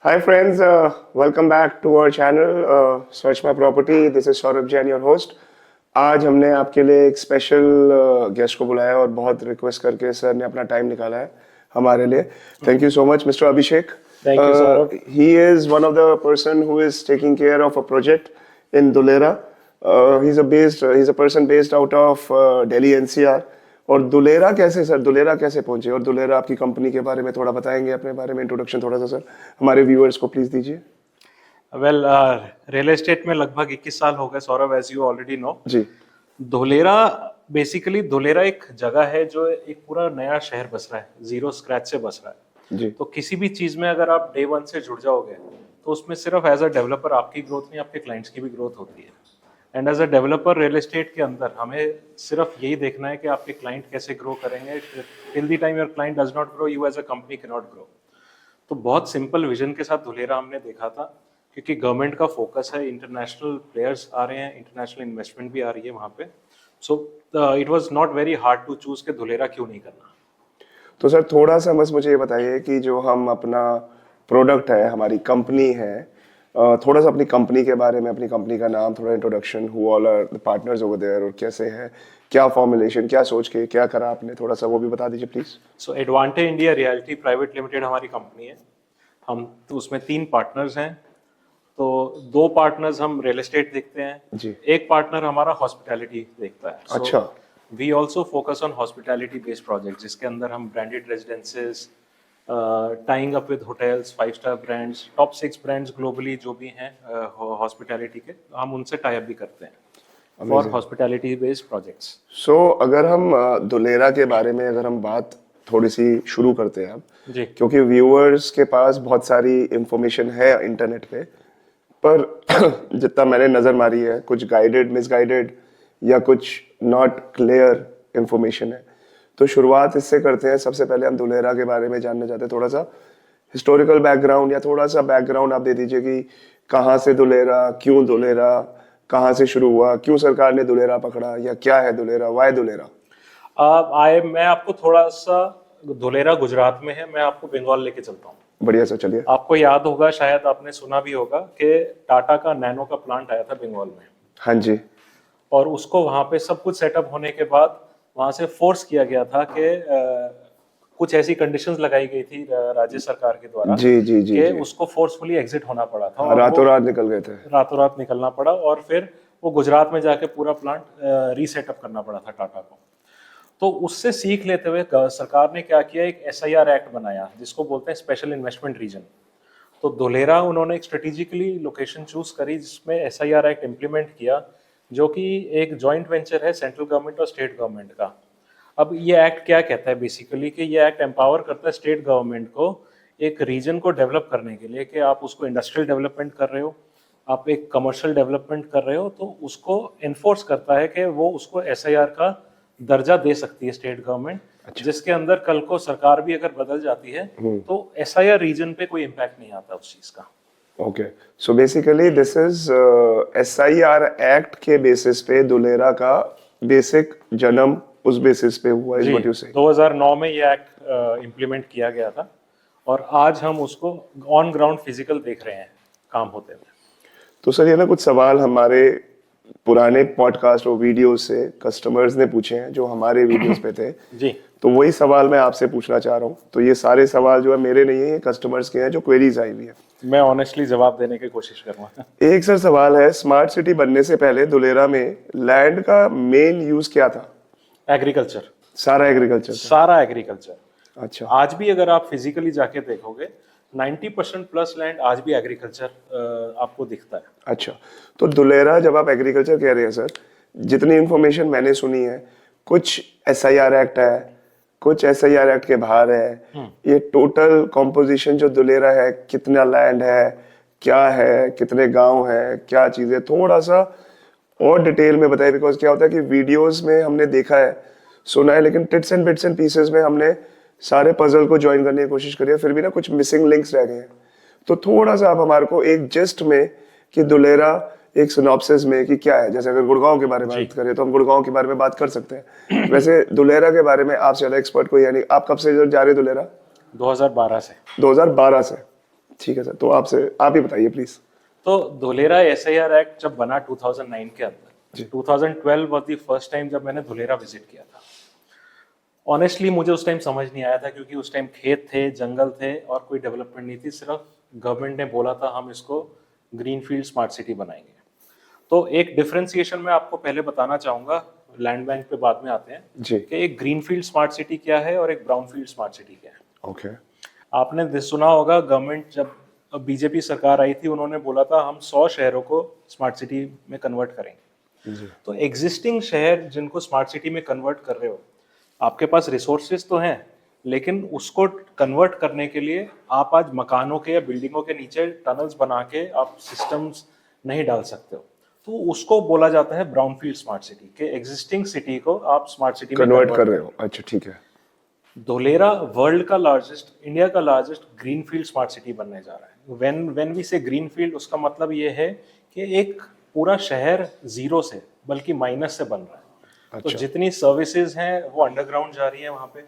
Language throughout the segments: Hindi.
Hi friends, welcome back to our channel Search My Property. This is Saurabh Jain, your host. आज हमने आपके लिए एक स्पेशल गेस्ट को बुलाया और बहुत रिक्वेस्ट करके सर ने अपना टाइम निकाला है हमारे लिए. Thank you so much mister Abhishek. Thank you, Saurabh. He is one of the person who is taking care of a project in Dulera. He's a person based out of Delhi NCR. और दुलेरा कैसे सर, दुलेरा कैसे पहुंचे और दुलेरा आपकी कंपनी के बारे में थोड़ा बताएंगे, अपने बारे में इंट्रोडक्शन थोड़ा सा सर हमारे व्यूअर्स को प्लीज दीजिए. वेल रियल एस्टेट में लगभग 21 साल हो गए Saurabh, as you already know. जी. धुलेरा बेसिकली धुलेरा एक जगह है जो एक पूरा नया शहर बस रहा है, जीरो स्क्रैच से बस रहा है. जी. तो किसी भी चीज में अगर आप डे वन से जुड़ जाओगे तो उसमें सिर्फ एज अ डेवलपर आपकी ग्रोथ नहीं, आपके क्लाइंट्स की भी ग्रोथ होती है. And as a developer real estate के अंदर हमें सिर्फ यही देखना है कि आपके क्लाइंट कैसे ग्रो करेंगे. Till the time your client does not grow, you as a company can not grow. तो बहुत सिंपल विजन के साथ धुलेरा हमने देखा था, क्योंकि गवर्नमेंट का फोकस है, इंटरनेशनल प्लेयर्स आ रहे हैं, इंटरनेशनल इन्वेस्टमेंट भी आ रही है वहाँ पे. So it was not very hard to choose के धुलेरा क्यों नहीं करना. तो सर थोड़ा सा बस मुझे ये बताइए कि जो हम अपना प्रोडक्ट है, हमारी कंपनी है, थोड़ा सा अपनी कंपनी के बारे में, अपनी कंपनी का नाम, थोड़ा introduction, who all are the partners over there और कैसे है, क्या फॉर्मुलेशन, क्या सोच के क्या करा आपने, थोड़ा सा वो भी बता दीजिए please. So advantage India realty private limited हमारी कंपनी है. हम तो उसमें 3 पार्टनर्स हैं. तो 2 पार्टनर्स हम रियल एस्टेट देखते हैं जी. एक पार्टनर हमारा हॉस्पिटैलिटी देखता है. अच्छा. We also focus on hospitality based project, जिसके अंदर हम branded residences, tying up with hotels, 5 star brands, top 6 brands globally जो भी हैं हॉस्पिटैलिटी के, हम उनसे टाई अप भी करते हैं फॉर हॉस्पिटैलिटी बेस्ड प्रोजेक्ट्स. सो अगर हम दुलेरा के बारे में अगर हम बात थोड़ी सी शुरू करते हैं अब, जी. क्योंकि व्यूअर्स के पास बहुत सारी इंफॉर्मेशन है इंटरनेट पे, पर जितना मैंने नज़र मारी है, कुछ गाइडेड, मिसगाइडेड या कुछ नॉट क्लियर इंफॉर्मेशन है. तो शुरुआत इससे करते हैं. सबसे पहले हम दुलेरा के बारे में जानना चाहते हैं, थोड़ा सा हिस्टोरिकल बैकग्राउंड या थोड़ा सा बैकग्राउंड आप दे दीजिए कि कहाँ से दुलेरा, क्यों दुलेरा, कहाँ से शुरू हुआ, क्यों सरकार ने दुलेरा पकड़ा, या क्या है दुलेरा, वाई दुलेरा. मैं आपको थोड़ा सा, धुलेरा गुजरात में है, मैं आपको बंगाल लेके चलता हूँ. बढ़िया सर, चलिए. आपको याद होगा, शायद आपने सुना भी होगा कि टाटा का नैनो का प्लांट आया था बंगाल में. हाँ जी. और उसको वहां पे सब कुछ सेटअप होने के बाद वहां से फोर्स किया गया था कि कुछ ऐसी कंडीशंस लगाई गई थी राज्य सरकार के द्वारा, जी जी जी, कि उसको फोर्सफुली एग्जिट होना पड़ा था. और रातों रात निकल गए थे. रातों रात निकलना पड़ा और फिर वो गुजरात में जाके पूरा प्लांट रीसेटअप करना पड़ा था टाटा को. तो उससे सीख लेते हुए सरकार ने क्या किया, एक SIR एक्ट बनाया जिसको बोलते हैं स्पेशल इन्वेस्टमेंट रीजन. तो धुलेरा उन्होंने एक स्ट्रेटेजिकली लोकेशन चूज करी जिसमें SIR एक्ट इम्प्लीमेंट किया, जो कि एक जॉइंट वेंचर है सेंट्रल गवर्नमेंट और स्टेट गवर्नमेंट का. अब ये एक्ट क्या कहता है बेसिकली, कि ये एक्ट एम्पावर करता है स्टेट गवर्नमेंट को एक रीजन को डेवलप करने के लिए, कि आप उसको इंडस्ट्रियल डेवलपमेंट कर रहे हो, आप एक कमर्शियल डेवलपमेंट कर रहे हो, तो उसको एनफोर्स करता है कि वो उसको SIR का दर्जा दे सकती है स्टेट गवर्नमेंट. अच्छा. जिसके अंदर कल को सरकार भी अगर बदल जाती है तो SIR रीजन पे कोई इम्पैक्ट नहीं आता उस चीज का. Okay, so basically this is SIR act के बेसिस पे दुलेरा का बेसिक जन्म उस बेसिस पे हुआ, इज व्हाट यू से. 2009 में ये एक्ट इम्प्लीमेंट किया गया था और आज हम उसको ऑन ग्राउंड फिजिकल देख रहे हैं काम होते हुए. तो सर ये ना कुछ सवाल हमारे पुराने पॉडकास्ट और वीडियो से कस्टमर्स ने पूछे हैं जो हमारे वीडियोस पे थे. जी. तो वही सवाल मैं आपसे पूछना चाह रहा हूँ. तो ये सारे सवाल जो है मेरे नहीं है, ये कस्टमर्स के हैं जो क्वेरीज आई हुई है. मैं ऑनेस्टली जवाब देने की कोशिश करूंगा. एक सर सवाल है, स्मार्ट सिटी बनने से पहले दुलेरा में लैंड का मेन यूज क्या था? एग्रीकल्चर. सारा एग्रीकल्चर. सारा एग्रीकल्चर. अच्छा. आज भी अगर आप फिजिकली जाके देखोगे 90% प्लस लैंड आज भी एग्रीकल्चर आपको दिखता है. अच्छा, तो दुलेरा जब आप एग्रीकल्चर कह रहे हैं सर, जितनी इंफॉर्मेशन मैंने सुनी है, कुछ SIR एक्ट है, कुछ SIR एक्ट के बाहर है, ये टोटल कॉम्पोजिशन जो दुलेरा है, कितना लैंड है, क्या है, कितने गांव है, क्या चीजें, थोड़ा सा और डिटेल में बताइए. बिकॉज क्या होता है कि वीडियोस में हमने देखा है, सुना है, लेकिन टिट्स एंड पीसेस में हमने सारे पजल को ज्वाइन करने की कोशिश करी है, फिर भी ना कुछ मिसिंग लिंक्स रह गए हैं. तो थोड़ा सा आप हमारे को एक जस्ट में कि दुलेरा एक सिनॉप्सिस में कि क्या है, जैसे अगर गुड़गांव के बारे में बात करें तो हम गुड़गांव के बारे में बात कर सकते हैं. वैसे दुलेरा के बारे में आपसे ज्यादा एक्सपर्ट कोई है नहीं. आप कब से जा रहे दुलेरा? 2012 से. 2012 से. ठीक है सर, तो आप ही बताइए प्लीज। तो धुलेरा एसआईआर एक्ट जब बना 2009 के जी। अंदर, 2012 वाज द फर्स्ट टाइम जब मैंने धुलेरा विजिट किया था। ऑनेस्टली मुझे उस टाइम समझ नहीं आया था, क्योंकि उस टाइम खेत थे, जंगल थे और कोई डेवलपमेंट नहीं थी। सिर्फ गवर्नमेंट ने बोला था हम इसको ग्रीनफील्ड स्मार्ट सिटी बनाएंगे। तो एक डिफरेंशिएशन मैं आपको पहले बताना चाहूंगा, लैंड बैंक पे बाद में आते हैं, जी। कि एक ग्रीनफील्ड स्मार्ट सिटी क्या है और एक ब्राउनफील्ड स्मार्ट सिटी क्या है। ओके। आपने सुना होगा, गवर्नमेंट जब बीजेपी सरकार आई थी, उन्होंने बोला था हम 100 शहरों को स्मार्ट सिटी में कन्वर्ट करेंगे। जी। तो एग्जिस्टिंग शहर जिनको स्मार्ट सिटी में कन्वर्ट कर रहे हो, आपके पास रिसोर्सेज तो हैं, लेकिन उसको कन्वर्ट करने के लिए आप आज मकानों के या बिल्डिंगों के नीचे टनल्स बना के आप सिस्टम्स नहीं डाल सकते हो। तो उसको बोला जाता है ब्राउनफील्ड स्मार्ट सिटी, के एग्जिस्टिंग सिटी को आप स्मार्ट सिटी में कन्वर्ट कर रहे हो, अच्छा ठीक है। धोलेरा वर्ल्ड का लार्जेस्ट, इंडिया का लार्जेस्ट ग्रीनफील्ड स्मार्ट सिटी बनने जा रहा है। व्हेन वी से ग्रीनफील्ड, उसका मतलब ये है कि एक पूरा शहर जीरो से, बल्कि माइनस से बन रहा है। तो अच्छा। जितनी सर्विसेज हैं वो अंडरग्राउंड जा रही है वहाँ पे,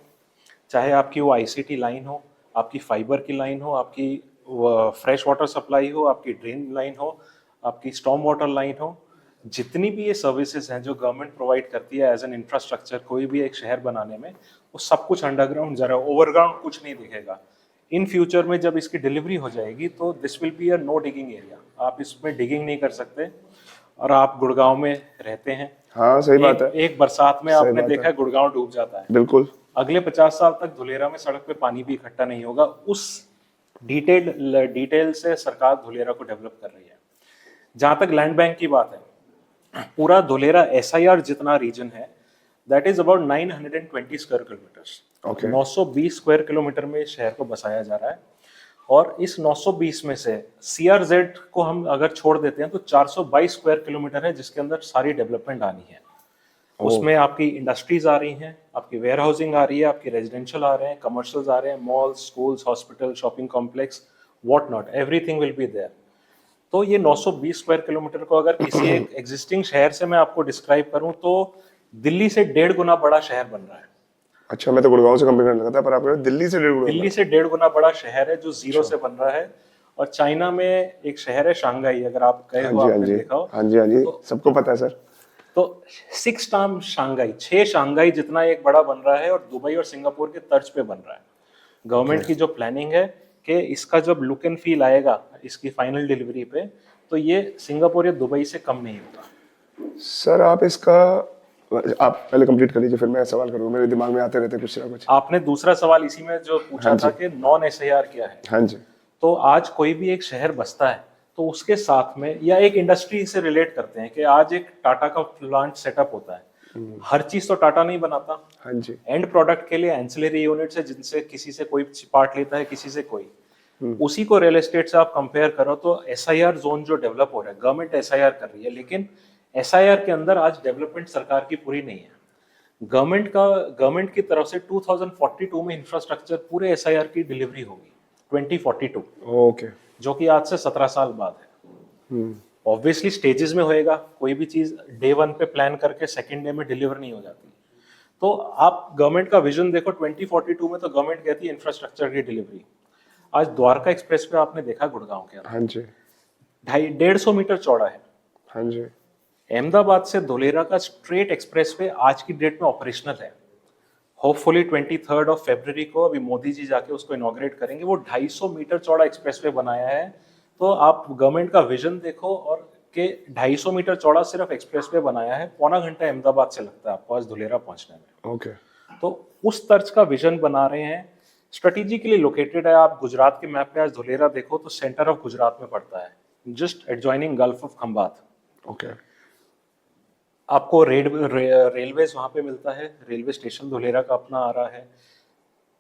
चाहे आपकी वो आईसीटी लाइन हो, आपकी फाइबर की लाइन हो, आपकी फ्रेश वाटर सप्लाई हो, आपकी ड्रेन लाइन हो, आपकी स्टॉर्म वाटर लाइन हो, जितनी भी ये सर्विसेज हैं जो गवर्नमेंट प्रोवाइड करती है एज एन इंफ्रास्ट्रक्चर कोई भी एक शहर बनाने में, वो सब कुछ अंडरग्राउंड जा रहा है। ओवरग्राउंड कुछ नहीं दिखेगा। इन फ्यूचर में जब इसकी डिलीवरी हो जाएगी तो this will be a no digging area. आप इसमें डिगिंग नहीं कर सकते। और आप गुड़गांव में रहते हैं, हाँ सही बात है। एक बरसात में सही आपने बात देखा है। है गुड़गांव डूब जाता है। बिल्कुल। अगले 50 साल तक धुलेरा में सड़क पे पानी भी इकट्ठा नहीं होगा। उस डिटेल से सरकार धुलेरा को डेवलप कर रही है। जहां तक लैंड बैंक की बात है, पूरा धुलेरा एसआईआर जितना रीजन है, that is about 920 square kilometres. Okay. 920 square kilometre में शहर को बसाया जा रहा है। और इस 920 में से सीआरजेड को हम अगर छोड़ देते हैं तो 422 स्क्वायर किलोमीटर है, जिसके अंदर सारी डेवलपमेंट आनी है। उसमें आपकी इंडस्ट्रीज आ रही हैं, आपकी वेयर हाउसिंग आ रही है, आपकी रेजिडेंशियल आ रहे हैं, कमर्शियल्स आ रहे हैं, malls, schools, hospital, shopping complex, what not, everything will be there. तो ये 920 स्क्वायर किलोमीटर को अगर किसी एक एग्जिस्टिंग शहर से मैं आपको डिस्क्राइब करूं तो दिल्ली से 1.5 गुना बड़ा शहर बन रहा है। अच्छा, मैं तो गुड़गांव से कंपेयर करने लगा था, पर आप कह रहे हो दिल्ली से 1.5 गुना। दिल्ली से 1.5 गुना बड़ा शहर है जो जीरो से बन रहा है। और चाइना में एक शहर है शांघाई, अगर आप गए हो, आपने देखा हो। हाँ जी, सबको पता है सर। तो 6 टाइम शांघाई, 6 शांघाई जितना एक बड़ा बन रहा है, और दुबई और सिंगापुर के तर्ज पे बन रहा है। गवर्नमेंट की जो प्लानिंग है कि इसका जब लुक एंड फील आएगा इसकी फाइनल डिलीवरी पे, तो ये सिंगापुर या दुबई से कम नहीं होगा। सर आप पहले कंप्लीट कर लीजिए, फिर मैं सवाल करूंगा, मेरे दिमाग में आते रहते कुछ ना कुछ। आपने दूसरा सवाल इसी में जो पूछा हाँ था कि नॉन एसआईआर क्या है। हाँ जी। तो आज कोई भी एक शहर बसता है तो उसके साथ में, या एक इंडस्ट्री से रिलेट करते हैं कि आज एक टाटा का प्लांट सेटअप होता है। हर चीज तो टाटा नहीं बनाता। हाँ जी। एंड प्रोडक्ट के लिए एंसिलरी यूनिट्स है, जिनसे किसी से कोई पार्ट लेता है, किसी से कोई। उसी को रियल एस्टेट से आप कंपेयर करो तो एसआईआर जोन जो डेवलप हो रहा है, गवर्नमेंट एसआईआर कर रही है, लेकिन एसआईआर के अंदर आज डेवलपमेंट सरकार की पूरी नहीं है। गवर्नमेंट की तरफ से 2042 में इंफ्रास्ट्रक्चर पूरे एसआईआर की डिलीवरी होगी, 2042, ओके। जो कि आज से 17 साल बाद है। ऑब्वियसली स्टेजेस में होएगा, कोई भी चीज डे 1 पे प्लान करके सेकंड डे में डिलीवर नहीं हो जाती। तो आप गवर्नमेंट का विजन देखो, 2042 में तो गवर्नमेंट कहती है इंफ्रास्ट्रक्चर की डिलीवरी। आज द्वारका एक्सप्रेस पे आपने देखा गुड़गांव के अंदर, हाँ जी। 150 मीटर चौड़ा है। हाँ जी। अहमदाबाद से धुलेरा का स्ट्रेट एक्सप्रेसवे आज की डेट में ऑपरेशनल है। होपफुली 23 ऑफ फरवरी को अभी मोदी जी जाके उसको इनॉग्रेट करेंगे। वो 250 मीटर चौड़ा एक्सप्रेसवे बनाया है। तो आप गवर्नमेंट का विजन देखो, और के 250 मीटर चौड़ा सिर्फ एक्सप्रेसवे बनाया है, पौना घंटा अहमदाबाद से लगता है आपको आज धुलेरा पहुंचने में। ओके। तो उस तर्ज का विजन बना रहे हैं। स्ट्रेटेजिकली लोकेटेड है। आप गुजरात के मैप पे आज धुलेरा देखो तो सेंटर ऑफ गुजरात में पड़ता है, just adjoining gulf of Khambhat. Okay. आपको रेलवेज वहां पे मिलता है, रेलवे स्टेशन धुलेरा का अपना आ रहा है।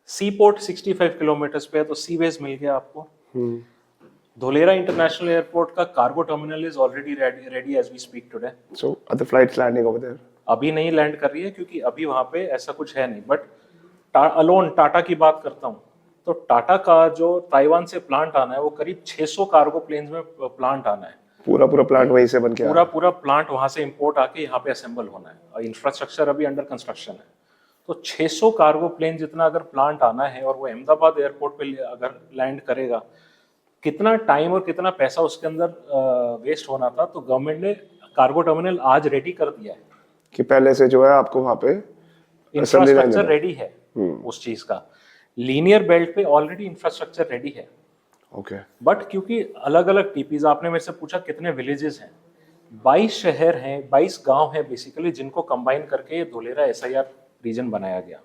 सी पोर्ट 65 किलोमीटर पे है, तो सी वेज मिल गया आपको। धुलेरा इंटरनेशनल एयरपोर्ट का cargo terminal is already ready as we speak today. So are the flights landing over there? अभी नहीं लैंड कर रही है, क्योंकि अभी वहां पे ऐसा कुछ है नहीं। बट अलोन टाटा की बात करता हूँ, तो टाटा का जो ताइवान से प्लांट आना है, वो करीब 600 कार्गो प्लेन्स में प्लांट आना है। पूरा प्लांट वहीं से बन के पूरा प्लांट वहां से इंपोर्ट आके यहाँ पे असेंबल होना है, और इंफ्रास्ट्रक्चर अभी अंडर कंस्ट्रक्शन है। तो 600 कार्गो प्लेन जितना अगर प्लांट आना है, और वो अहमदाबाद एयरपोर्ट पे अगर लैंड करेगा, कितना टाइम और कितना पैसा उसके अंदर वेस्ट होना था, तो गवर्नमेंट ने कार्गो टर्मिनल आज रेडी कर दिया है, कि पहले से जो है आपको वहां पे assembly line इंफ्रास्ट्रक्चर देना। रेडी है उस चीज का। लीनियर बेल्ट पे ऑलरेडी इंफ्रास्ट्रक्चर रेडी है, ओके बट क्योंकि अलग अलग टीपीज, आपने मेरे से पूछा कितने विलेजेस हैं, 22 शहर हैं, 22 गांव हैं बेसिकली, जिनको कंबाइन करके ये धुलेरा एसआईआर रीजन बनाया गया।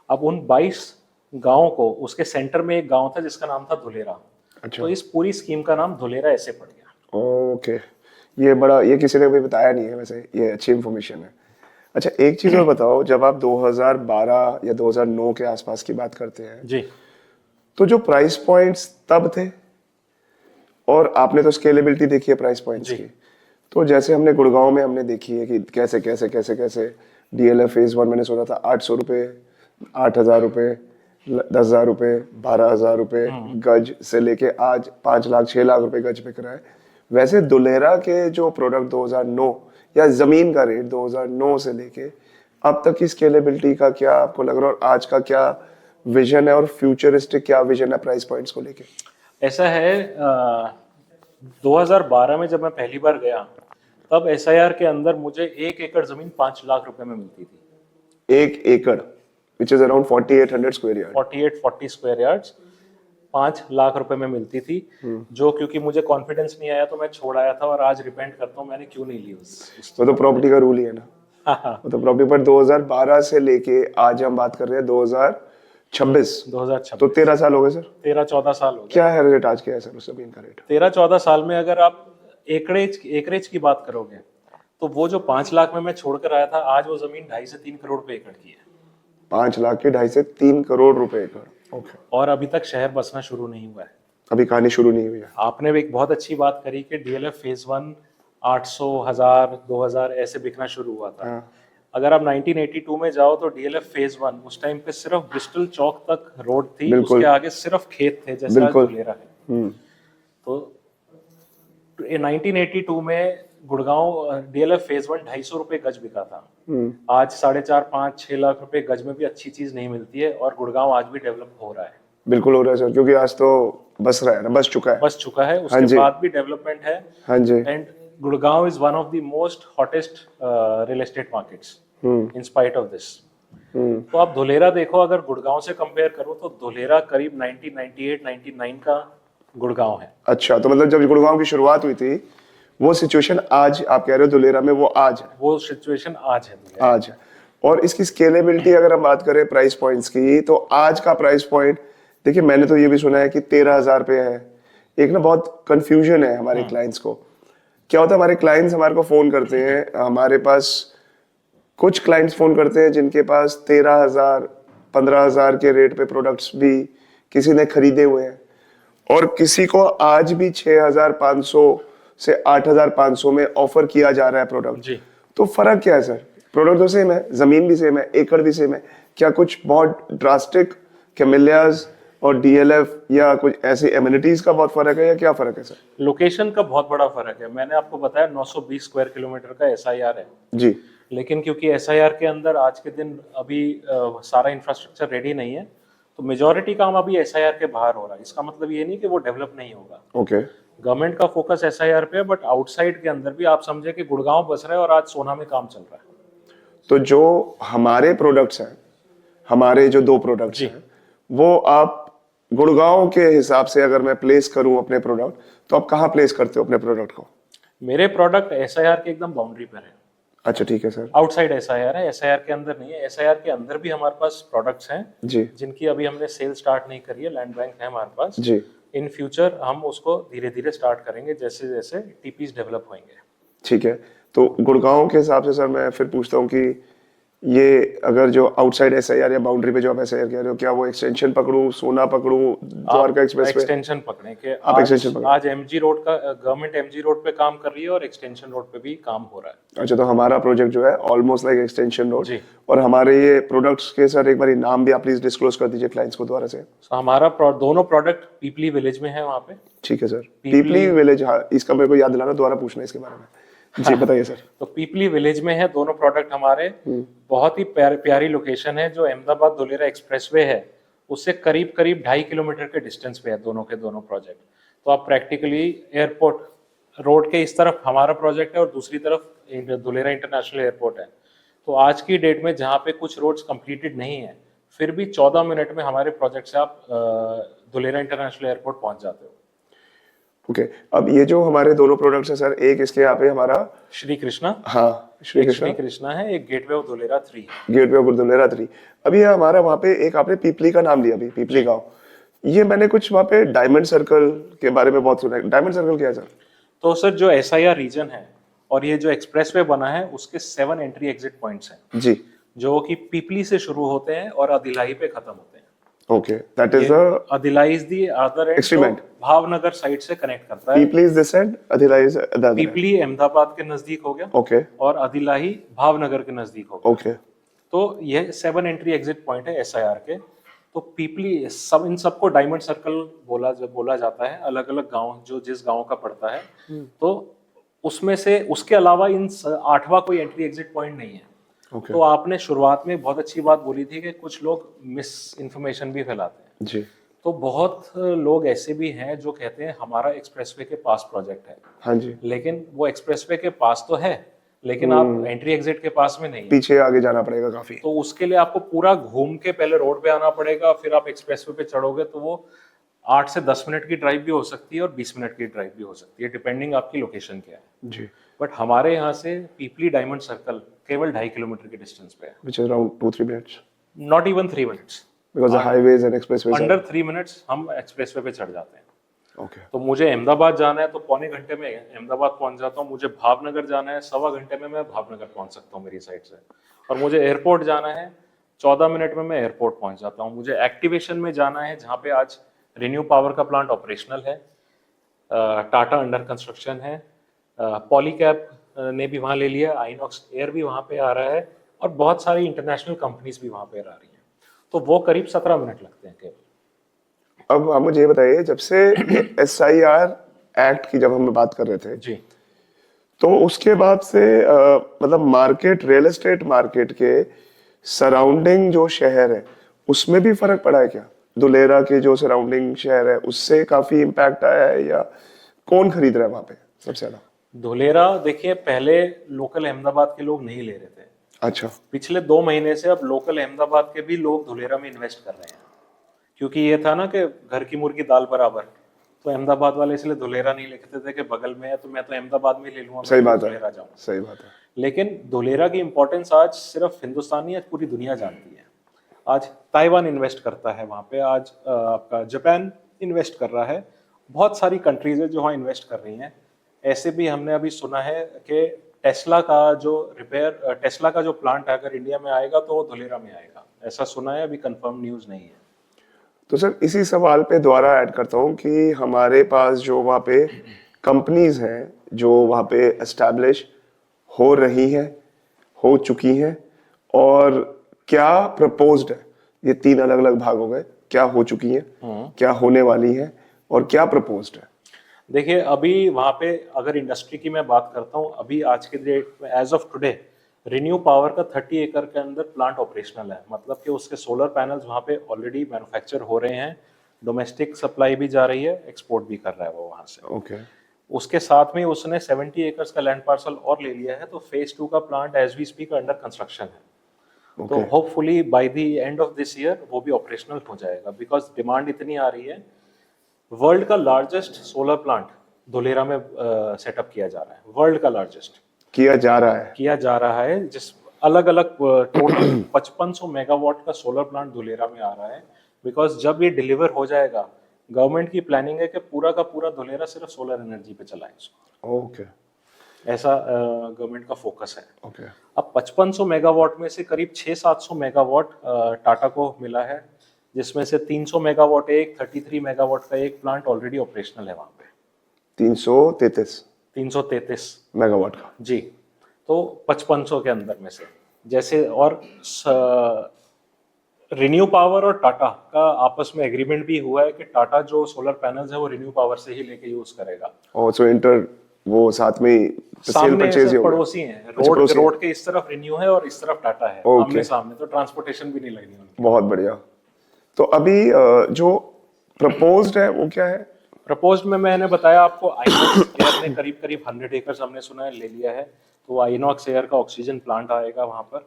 अब उन 22 गांवों को, उसके सेंटर में एक गांव था जिसका नाम था धुलेरा, अच्छा तो इस पूरी स्कीम का नाम धुलेरा ऐसे पड़ गया। ओके, ये किसी ने भी बताया नहीं है वैसे, ये अच्छी इंफॉर्मेशन है। अच्छा एक चीज और बताओ, जब आप 2012 या 2009 के आसपास की बात करते हैं, जी तो जो प्राइस पॉइंट्स तब थे, और आपने तो स्केलेबिलिटी देखी है प्राइस पॉइंट्स जी। की, तो जैसे हमने गुड़गांव में हमने देखी है कि कैसे कैसे कैसे कैसे डीएलएफ फेज 1 मैंने सुना था 800 रुपये, 8,000 रुपये, 10,000 रुपये, 12,000 रुपये गज से लेके आज 5 लाख 6 लाख रुपए गज बिक रहा है। वैसे दुलेरा के जो प्रोडक्ट 2009 या जमीन का रेट 2009 से लेके अब तक की स्केलेबिलिटी का क्या आपको लग रहा है, और आज का क्या विजन है, और फ्यूचरिस्टिक क्या विजन है प्राइस पॉइंट्स को लेके? ऐसा है, 2012 में जब मैं पहली बार गया, तब एसआईआर के अंदर मुझे 1 एकड़ जमीन 5 लाख रुपए में मिलती थी। 1 एकड़ which is around 4800 square yard. 40 square yards 5 lakh रुपए में मिलती थी, जो क्योंकि मुझे कॉन्फिडेंस नहीं आया तो मैं छोड़ आया था, और आज रिपेंट करता हूँ मैंने क्यों नहीं ली वो तो प्रॉपर्टी का रूल ही है ना, वो तो प्रॉपर्टी। पर 2012 से लेके आज हम बात कर रहे हैं 2026, 2026, तो 13 साल हो गए सर। 13-14 साल हो गए। क्या है रेट आज, क्या है सर उस जमीन का रेट? 13-14 साल में अगर आप एकरेज की बात करोगे, तो वो जो 5 लाख में मैं छोड़ कर आया था, आज वो जमीन 2.5 से 3 करोड़ रुपए एकड़ की है। 5 लाख की 2.5 से 3 करोड़ रुपए एकड़। ओके, और अभी तक शहर बसना शुरू नहीं हुआ है। अभी कहानी शुरू नहीं हुई है। आपने भी एक बहुत अच्छी बात करी कि डीएलएफ फेज 1 800, 1000, 2000 ऐसे बिकना शुरू हुआ था। हाँ। अगर आप 1982 में जाओ तो डीएलएफ फेज 1 उस टाइम पे सिर्फ ब्रिस्टल चौक तक रोड थी, बिल्कुल। उसके आगे सिर्फ खेत थे, जैसा आज बिल्कुल। धुलेरा है। तो 1982 में गुड़गांव डीएलएफ फेज 1 250 रुपए गज बिका था। आज 4.5-5-6 लाख रुपए गज में भी अच्छी चीज नहीं मिलती है, और गुड़गांव आज भी डेवलप हो रहा है। बिल्कुल हो रहा है सर, क्योंकि आज तो बस रहा है ना, बस चुका है। बस चुका है, हाँ उसके जी। बाद भी डेवलपमेंट है। हाँ जी। And Gurgaon is one of the most hottest real estate markets in spite of this. तो आप धुलेरा देखो, अगर गुड़गांव से कंपेयर करो तो धुलेरा करीब 1998-99 का गुड़गांव है। अच्छा, तो मतलब जब गुड़गांव की शुरुआत हुई थी, वो सिचुएशन आज आप कह रहे हो धुलेरा में, वो आज है? वो सिचुएशन आज है धुलेरा। आज है। और इसकी स्केलेबिलिटी अगर हम बात करें प्राइस पॉइंट्स की, तो आज का प्राइस पॉइंट देखिए, मैंने तो ये भी सुना है कि 13,000 पे है। एक ना बहुत कंफ्यूजन है हमारे क्लाइंट्स को। क्या होता है, हमारे क्लाइंट्स हमारे को फोन करते हैं, हमारे पास कुछ क्लाइंट्स फोन करते हैं जिनके पास 13,000 15,000 के रेट पे प्रोडक्ट्स भी किसी ने खरीदे हुए हैं, और किसी को आज भी 6,500 से 8,500 में ऑफर किया जा रहा है प्रोडक्ट। जी। तो फर्क क्या है सर? प्रोडक्ट तो सेम है, जमीन भी सेम है, एकड़ भी सेम है, क्या कुछ बहुत ड्रास्टिक कैमिलियाज और डीएलएफ या कुछ ऐसी एमिनिटीज का बहुत फर्क है, या क्या फर्क है सर? लोकेशन का बहुत बड़ा फर्क है। मैंने आपको बताया 920 स्क्वायर किलोमीटर का एसआईआर है, जी। लेकिन क्योंकि एसआईआर के अंदर आज के दिन अभी सारा इंफ्रास्ट्रक्चर रेडी नहीं है, तो मेजॉरिटी काम अभी एसआईआर के बाहर हो रहा है। इसका मतलब ये नहीं कि वो डेवलप नहीं होगा। ओके। गवर्नमेंट का फोकस एसआईआर पे है, बट आउटसाइड के अंदर भी आप समझे कि गुड़गांव बस रहा है और आज सोना में काम चल रहा है। तो जो हमारे प्रोडक्ट्स हैं, हमारे जो 2 प्रोडक्ट्स हैं, वो आप गुड़गांव के हिसाब से अगर मैं प्लेस करूं अपने प्रोडक्ट, तो आप कहाँ प्लेस करते हो अपने प्रोडक्ट को? मेरे प्रोडक्ट एसआईआर के एकदम बाउंड्री पर है। अच्छा ठीक है सर। आउटसाइड एसआईआर है, एसआईआर के अंदर नहीं है। एसआईआर के अंदर भी हमारे पास प्रोडक्ट्स हैं जी जिनकी अभी हमने सेल स्टार्ट नहीं करी है, लैंड बैंक है हमारे पास। जी। इन फ्यूचर हम उसको धीरे धीरे स्टार्ट करेंगे जैसे जैसे टीपीज डेवलप होंगे। ठीक है, तो गुड़गांव के हिसाब से सर मैं फिर पूछता हूँ कि ये अगर जो आउटसाइड एसआईआर या बाउंड्री पे जो आप एसआईआर कह रहे हो, क्या वो एक्सटेंशन पकड़ूं, सोना पकड़ूं, द्वारका एक्सप्रेस पे? एक्सटेंशन पकड़े के आप extension पकड़े। आज एमजी रोड का गवर्नमेंट एमजी रोड पे काम कर रही है और एक्सटेंशन रोड पे भी काम हो रहा है। अच्छा, तो हमारा प्रोजेक्ट जो है ऑलमोस्ट लाइक एक्सटेंशन रोड। जी। और हमारे ये प्रोडक्ट्स के सर एक बार नाम भी आप प्लीज डिस्क्लोज कर दीजिए क्लाइंट्स को दोबारा से। हमारा दोनों प्रोडक्ट पीपली विलेज में है वहाँ पे। ठीक है सर। पीपली विलेज, हाँ इसका मेरे को याद दिलाना, दोबारा पूछना इसके बारे में। जी बताइए सर। तो पीपली विलेज में है दोनों प्रोडक्ट हमारे। बहुत ही प्यारी लोकेशन है, जो अहमदाबाद धुलेरा एक्सप्रेसवे है उससे करीब करीब 2.5 किलोमीटर के डिस्टेंस पे है दोनों के दोनों प्रोजेक्ट। तो आप प्रैक्टिकली एयरपोर्ट रोड के इस तरफ हमारा प्रोजेक्ट है और दूसरी तरफ धुलेरा इंटरनेशनल एयरपोर्ट है। तो आज की डेट में जहाँ पे कुछ रोड्स कंप्लीटेड नहीं है, फिर भी 14 मिनट में हमारे प्रोजेक्ट से आप धुलेरा इंटरनेशनल एयरपोर्ट पहुंच जाते हो। ओके अब ये जो हमारे दोनों प्रोडक्ट्स हैं सर, एक इसके यहाँ पे हमारा श्री कृष्णा, हाँ श्री एक कृष्णा श्री कृष्णा है, एक गेटवे ऑफ धुलेरा 3 है। Gateway of Dholera 3। अभी ये हमारा वहाँ पे एक आपने पीपली का नाम लिया, अभी पीपली गांव, ये मैंने कुछ वहाँ पे डायमंड सर्कल के बारे में बहुत सुना है। डायमंड सर्कल क्या है सर? तो सर जो SIR रीजन है और ये जो एक्सप्रेसवे बना है उसके 7 एंट्री एग्जिट पॉइंट्स हैं जी, जो कि पीपली से शुरू होते हैं और अदिलाई पे खत्म होते हैं। Okay that is the Adhelai is the other end, extreme end, Bhavnagar side से कनेक्ट करता है। Pipli is this end, Adhelai is the other. Pipli Ahmedabad के नजदीक हो गया ओके और अदिलाई भावनगर के नजदीक हो गया। ओके तो ये 7 एंट्री एग्जिट पॉइंट है SIR के। तो पीपली सब इन सबको डायमंड सर्कल बोला जाता है, अलग अलग गांव जो जिस गांव का पड़ता है। तो उसमें से उसके अलावा इन 8वां कोई एंट्री एग्जिट पॉइंट नहीं है। ओके तो आपने शुरुआत में बहुत अच्छी बात बोली थी कि कुछ लोग मिस इन्फॉर्मेशन भी फैलाते हैं। जी तो बहुत लोग ऐसे भी हैं जो कहते हैं हमारा एक्सप्रेसवे के पास प्रोजेक्ट है, हाँ जी, लेकिन वो एक्सप्रेसवे के पास तो है लेकिन आप एंट्री एग्जिट के पास में नहीं है। पीछे आगे जाना पड़ेगा काफी। तो उसके लिए आपको पूरा घूम के पहले रोड पे आना पड़ेगा, फिर आप एक्सप्रेसवे पे चढ़ोगे तो वो 8 से 10 मिनट की ड्राइव भी हो सकती है और 20 मिनट की ड्राइव भी हो सकती है, डिपेंडिंग आपकी लोकेशन क्या है। जी, बट हमारे यहाँ से पीपली डायमंड सर्कल केवल 2.5 किलोमीटर के डिस्टेंस पे है, which is around 2-3 minutes not even 3 minutes. because the highways and expressways are under 3 minutes हम एक्सप्रेसवे पे चढ़ जाते हैं। okay तो मुझे अहमदाबाद जाना है तो पौने घंटे में अहमदाबाद पहुंच जाता हूँ। मुझे भावनगर जाना है 1.25 घंटे में मैं भावनगर पहुंच सकता हूँ मेरी साइड से। और मुझे एयरपोर्ट जाना है 14 मिनट में मैं एयरपोर्ट पहुंच जाता हूँ। मुझे एक्टिवेशन में जाना है जहाँ पे आज रिन्यू पावर का प्लांट ऑपरेशनल है, टाटा अंडर कंस्ट्रक्शन है, पॉलीकैब ने भी वहाँ ले लिया, आइनॉक्स एयर भी वहाँ पे आ रहा है और बहुत सारी इंटरनेशनल कंपनीज भी वहाँ पे आ रही हैं। तो वो करीब 17 मिनट लगते हैं केवल। अब आप मुझे ये बताइए, जब से ये SIR एक्ट की जब हम बात कर रहे थे जी, तो उसके बाद से मतलब मार्केट, रियल एस्टेट मार्केट के सराउंडिंग जो शहर है उसमें भी फर्क पड़ा है क्या? धुलेरा के जो सराउंडिंग शहर है उससे काफी इम्पैक्ट आया है, या कौन खरीद रहा है वहां पे सबसे ज्यादा? धुलेरा देखिए पहले लोकल अहमदाबाद के लोग नहीं ले रहे थे। अच्छा, पिछले 2 महीने से अब लोकल अहमदाबाद के भी लोग धुलेरा में इन्वेस्ट कर रहे हैं, क्योंकि ये था ना कि घर की मुर्गी दाल बराबर। तो अहमदाबाद वाले इसलिए धुलेरा नहीं लिखते थे कि बगल में है तो मैं तो अहमदाबाद में ले लूंगा, सही बात है, धुलेरा जाऊं। सही बात है। लेकिन धुलेरा की इंपॉर्टेंस आज सिर्फ हिंदुस्तान नहीं, आज पूरी दुनिया जानती है। आज ताइवान इन्वेस्ट करता है वहाँ पे, आज आपका जापान इन्वेस्ट कर रहा है, बहुत सारी कंट्रीज है जो वहाँ इन्वेस्ट कर रही हैं। ऐसे भी हमने अभी सुना है कि टेस्ला का जो प्लांट अगर इंडिया में आएगा तो वो धुलेरा में आएगा, ऐसा सुना है, अभी कंफर्म न्यूज नहीं है। तो सर इसी सवाल पे दोबारा ऐड करता हूँ कि हमारे पास जो वहाँ पे कंपनीज हैं जो वहाँ पे एस्टैब्लिश हो रही हैं, हो चुकी हैं, और क्या प्रपोज्ड है, ये 3 अलग अलग भाग हो गए, क्या हो चुकी हैं, क्या होने वाली हैं और क्या प्रपोज्ड है? देखिए अभी वहाँ पे अगर इंडस्ट्री की मैं बात करता हूँ, अभी आज के डेट में as of today ReNew Power का 30 एकड़ के अंदर प्लांट ऑपरेशनल है। मतलब कि उसके सोलर पैनल्स वहाँ पे ऑलरेडी मैन्युफैक्चर हो रहे हैं, डोमेस्टिक सप्लाई भी जा रही है, एक्सपोर्ट भी कर रहा है वो वहाँ से। ओके, उसके साथ में उसने 70 एकर्स का लैंड पार्सल और ले लिया है। तो फेज 2 का plant as we speak under construction है। तो hopefully by the end of this year वो भी ऑपरेशनल हो जाएगा, बिकॉज डिमांड इतनी आ रही है। वर्ल्ड का लार्जेस्ट सोलर प्लांट धुलेरा में सेटअप किया जा रहा है, वर्ल्ड का लार्जेस्ट किया जा रहा है, जिस अलग अलग टोटल 5500 मेगावाट का सोलर प्लांट धुलेरा में आ रहा है। बिकॉज जब ये डिलीवर हो जाएगा, गवर्नमेंट की प्लानिंग है कि पूरा का पूरा धुलेरा सिर्फ सोलर एनर्जी पे चलाए इसको। ओके, ऐसा गवर्नमेंट का फोकस है। ओके। अब 5500 मेगावाट में से करीब 600-700 मेगावाट टाटा को मिला है, जिसमें से 300 मेगावाट एक, 33 मेगावाट का एक प्लांट ऑलरेडी ऑपरेशनल है वहाँ पे। 333 मेगावाट का, जी। तो 5500 के अंदर में से जैसे, और रिन्यू पावर और टाटा का आपस में एग्रीमेंट भी हुआ है कि टाटा जो सोलर पैनल्स है वो रिन्यू पावर से ही लेके यूज करेगा। और सो इंटर वो साथ में सेल परचेज ही होगा। पड़ोसी हैं, पड़ोसी रोड के इस तरफ रिन्यू है और इस तरफ टाटा है, आमने सामने, तो ट्रांसपोर्टेशन भी नहीं लगनी उनकी। बहुत बढ़िया। तो अभी जो प्रपोज्ड है वो क्या है? प्रपोज्ड में मैंने बताया आपको आइनॉक्स एयर ने करीब करीब 100 एकर्स हमने सुना है ले लिया है, तो आइनॉक्स एयर का ऑक्सीजन प्लांट आएगा वहां पर।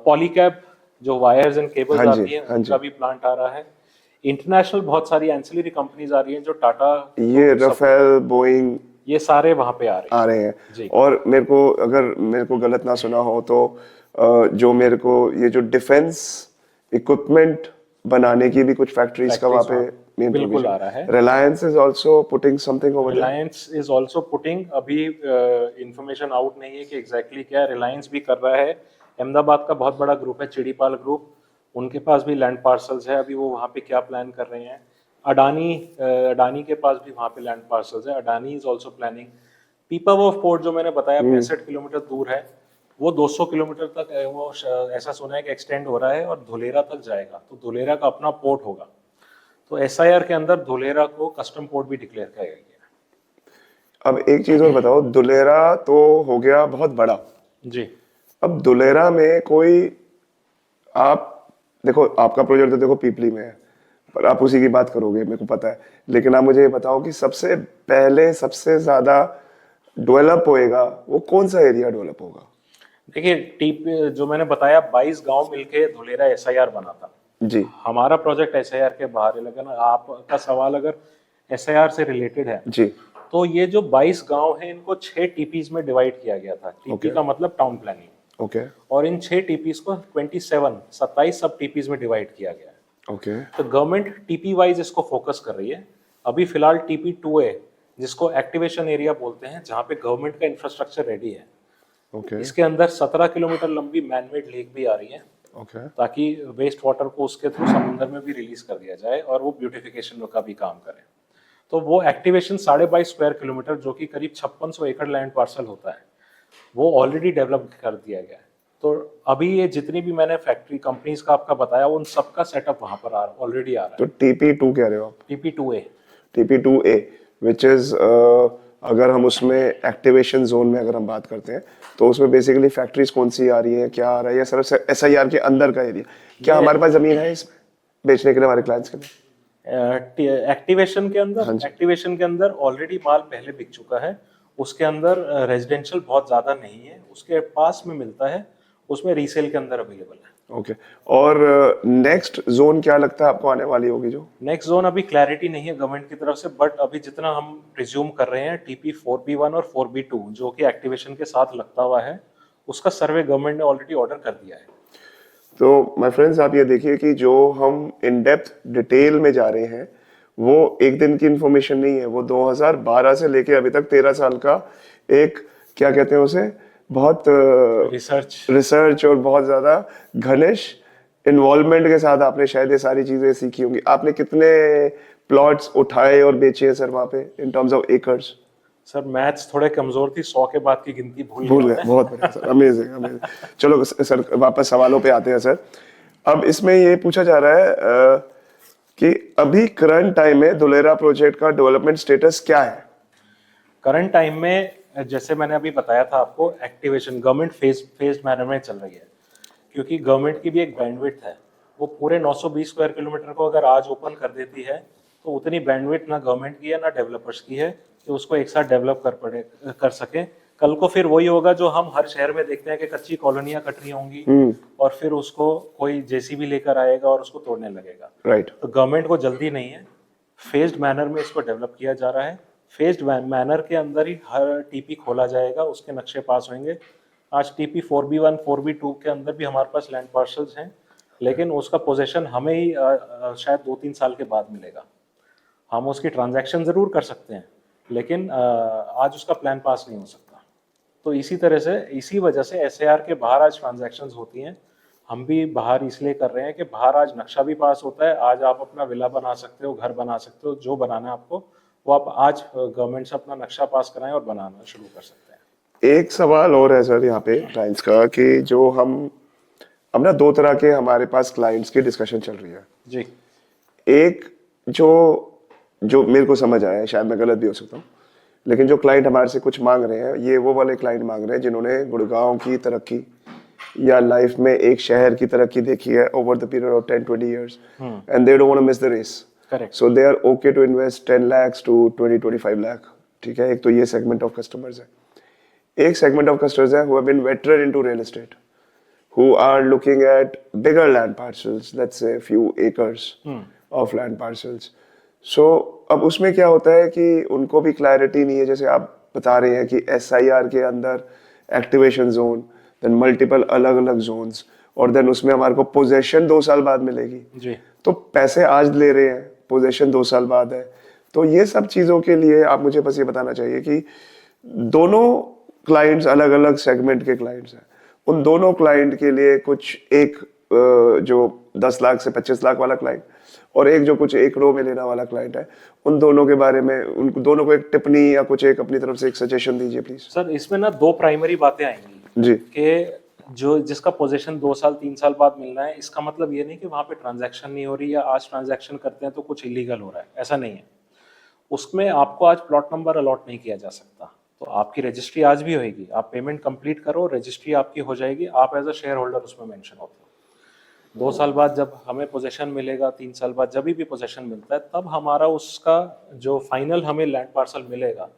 पॉलीकैब जो वायर्स एंड केबल्स हाँ जी, आती हैं हाँ उनका जी। भी प्लांट आ रहा है। इंटरनेशनल बहुत सारी एंसिलरी कंपनीज आ रही हैं जो टाटा ये रफेल, बोइंग ये सारे वहां पे आ रहे आ हैं। रहे हैं। जी। और मेरे को गलत ना सुना हो तो जो मेरे को ये जो डिफेंस इक्विपमेंट बनाने की भी कुछ फैक्ट्रीज का वहाँ पे फैक्ट्रीज मेन बिल्कुल प्रोविजन। आ रहा है। Reliance is also putting something over there. Reliance is also putting, अभी इंफॉर्मेशन आउट नहीं है कि एग्जैक्टली क्या है, रिलायंस भी कर रहा है। अहमदाबाद का बहुत बड़ा ग्रुप है चिड़ीपाल ग्रुप, उनके पास भी लैंड पार्सल्स है, अभी वो वहाँ पे क्या प्लान कर रहे हैं। अडानी के पास भी वहाँ पे लैंड पार्सल्स है, Adani is also planning. Pipavav port जो मैंने बताया 65 किलोमीटर दूर है, वो 200 किलोमीटर तक ऐसा सुना है कि एक्सटेंड हो रहा है और धुलेरा तक जाएगा, तो धुलेरा का अपना पोर्ट होगा। तो एसआईआर के अंदर धुलेरा को कस्टम पोर्ट भी डिक्लेयर किया गया है। अब एक चीज और बताओ, दुलेरा तो हो गया बहुत बड़ा। जी। अब दुलेरा में कोई, आप देखो आपका प्रोजेक्ट तो देखो पीपली में है, पर आप उसी की बात करोगे मेरे को पता है, लेकिन आप मुझे ये बताओ कि सबसे पहले सबसे ज्यादा डेवलप होएगा वो कौन सा एरिया डेवलप होगा? देखिए टीपी जो मैंने बताया 22 गांव मिलके धुलेरा एसआईआर बना था। जी हमारा प्रोजेक्ट एसआईआर के बाहर है, लेकिन आपका सवाल अगर एसआईआर से रिलेटेड है जी। तो ये जो 22 गांव हैं इनको 6 टीपीज में डिवाइड किया गया था। TP Okay. का मतलब टाउन प्लानिंग, ओके और इन 6 टीपीज को 27 सब टीपीज में डिवाइड किया गया है। ओके तो गवर्नमेंट टीपी वाइज इसको फोकस कर रही है। अभी फिलहाल टीपी 2A जिसको एक्टिवेशन एरिया बोलते हैं, जहाँ पे गवर्नमेंट का इंफ्रास्ट्रक्चर रेडी है, ओके इसके अंदर 17 किलोमीटर लंबी मैनमेड लेक भी आ रही है, ओके ताकि वेस्ट वाटर को उसके थ्रू समुद्र में भी रिलीज कर दिया जाए और वो ब्यूटिफिकेशन का भी काम करे। तो वो एक्टिवेशन 22.5 स्क्वायर किलोमीटर जो कि करीब 5600 एकड़ लैंड पार्सल होता है, वो ऑलरेडी डेवलप कर दिया गया है। तो अभी ये जितनी भी मैंने फैक्ट्री कंपनीज का आपका बताया उन सबका सेटअप वहां पर ऑलरेडी आ रहा तो है। TP2 कह रहे हो आप? TP 2A। TP2A which is, अगर हम उसमें एक्टिवेशन जोन में अगर हम बात करते हैं तो उसमें बेसिकली फैक्ट्रीज कौन सी आ रही है, क्या आ रहा है, या सिर्फ SIR के अंदर का एरिया? क्या हमारे पास जमीन है इसमें बेचने के लिए हमारे क्लाइंट्स के लिए? एक्टिवेशन के हाँ अंदर जी। एक्टिवेशन के अंदर ऑलरेडी माल पहले बिक चुका है। उसके अंदर रेजिडेंशियल बहुत ज्यादा नहीं है, उसके पास में मिलता है, उसमें रीसेल के अंदर अवेलेबल है। ओके। और नेक्स्ट जोन क्या लगता है आपको आने वाली होगी जो? नेक्स्ट जोन अभी क्लैरिटी नहीं है गवर्नमेंट की तरफ से, बट अभी जितना हम प्रिज्यूम कर रहे हैं टीपी 4B1 और 4B2 जो कि एक्टिवेशन के साथ लगता हुआ है, उसका सर्वे गवर्नमेंट ने ऑलरेडी ऑर्डर कर दिया है। तो माय फ्रेंड्स, आप ये देखिए कि जो हम इन डेप्थ डिटेल में जा रहे हैं वो एक दिन की इंफॉर्मेशन नहीं है, वो 2012 से लेके अभी तक 13 साल का एक, क्या कहते हैं उसे, बहुत रिसर्च और बहुत ज्यादा घनिष्ठ इन्वॉल्वमेंट के साथ आपने शायद ये सारी चीजें सीखी होंगी। आपने कितने प्लॉट्स उठाए और बेचे हैं सर वहाँ पे in terms of acres? Sir maths थोड़े कमजोर थी, 100 के बाद की गिनती भूल गए। गया। बहुत बढ़िया सर, अमेजिंग अमेजिंग। चलो सर वापस सवालों पे आते हैं सर। अब इसमें ये पूछा जा रहा है कि अभी करंट टाइम में धुलेरा प्रोजेक्ट का डेवलपमेंट स्टेटस क्या है? करंट टाइम में जैसे मैंने अभी बताया था आपको, एक्टिवेशन गवर्नमेंट फेज्ड मैनर में चल रही है, क्योंकि गवर्नमेंट की भी एक बैंडविड्थ है। वो पूरे 920 स्क्वायर किलोमीटर को अगर आज ओपन कर देती है तो उतनी बैंडविड्थ ना गवर्नमेंट की है ना डेवलपर्स की है कि उसको एक साथ डेवलप कर सके। कल को फिर वही होगा जो हम हर शहर में देखते हैं कि कच्ची कॉलोनियां कट रही होंगी और फिर उसको कोई जेसीबी लेकर आएगा और उसको तोड़ने लगेगा। राइट। तो गवर्नमेंट को जल्दी नहीं है, फेज्ड मैनर में इसको डेवलप किया जा रहा है। फेज्ड मैनर के अंदर ही हर टीपी खोला जाएगा, उसके नक्शे पास होंगे। आज टीपी 4B1 4B2 के अंदर भी हमारे पास लैंड पार्सल्स हैं, लेकिन उसका पोजेशन हमें ही शायद 2-3 साल के बाद मिलेगा। हम उसकी ट्रांजैक्शन जरूर कर सकते हैं, लेकिन आज उसका प्लान पास नहीं हो सकता। तो इसी तरह से, इसी वजह से एसएआर के बाहर आज ट्रांजैक्शंस होती हैं। हम भी बाहर इसलिए कर रहे हैं कि बाहर आज नक्शा भी पास होता है। आज आप अपना विला बना सकते हो, घर बना सकते हो, जो बनाना है आपको वो आप आज गवर्नमेंट से अपना नक्शा पास कराएं और बनाना शुरू कर सकते हैं। एक सवाल और है सर यहाँ पे क्लाइंट्स का, कि जो हम अब ना 2 तरह के हमारे पास क्लाइंट्स की डिस्कशन चल रही है जी। एक जो मेरे को समझ आया है, शायद मैं गलत भी हो सकता हूँ, लेकिन जो क्लाइंट हमारे से कुछ मांग रहे हैं, ये वो वाले क्लाइंट मांग रहे हैं जिन्होंने गुड़गांव की तरक्की या लाइफ में एक शहर की तरक्की देखी है over the period of 10-20 years and they don't want to miss the race. Correct. So they are okay to invest 10 lakhs to 20-25 lakh। ठीक है, एक तो ये सेगमेंट ऑफ कस्टमर्स है। एक सेगमेंट ऑफ कस्टमर्स है who have been veteran into real estate, who are looking at bigger land parcels, let's say few acres of land parcels। So अब उसमें क्या होता है कि उनको भी क्लैरिटी नहीं है, जैसे आप बता रहे हैं कि SIR के अंदर एक्टिवेशन जोन, देन मल्टीपल अलग अलग जोन्स, और देन उसमें हमारे को पोजेशन 2 साल बाद मिलेगी। जी। तो पैसे आज ले रहे हैं, पोजेशन 2 साल बाद है। तो ये सब चीज़ों के लिए आप मुझे बस ये बताना चाहिए कि दोनों क्लाइंट्स अलग अलग सेगमेंट के क्लाइंट्स हैं। उन दोनों क्लाइंट के लिए कुछ एक जो 10 लाख से 25 लाख वाला क्लाइंट और एक जो कुछ 1 करोड़ में लेने वाला क्लाइंट है, उन दोनों के बारे में उन दोनों को एक टिप्पणी या कुछ एक अपनी तरफ से एक सजेशन दीजिए प्लीज। सर इसमें ना 2 प्राइमरी बातें आएंगी जी। कि जो जिसका पोजीशन 2 साल 3 साल बाद मिलना है, इसका मतलब ये नहीं कि वहां पे ट्रांजैक्शन नहीं हो रही, या आज ट्रांजैक्शन करते हैं तो कुछ इलीगल हो रहा है, ऐसा नहीं है। उसमें आपको आज प्लॉट नंबर अलॉट नहीं किया जा सकता, तो आपकी रजिस्ट्री आज भी होगी। आप पेमेंट कंप्लीट करो, रजिस्ट्री आपकी हो जाएगी, आप एज अ शेयर होल्डर उसमें मेंशन होते हो। 2 साल बाद जब हमें पोजीशन मिलेगा, 3 साल बाद जब भी पोजीशन मिलता है, तब हमारा उसका जो फाइनल हमें लैंड पार्सल मिलेगा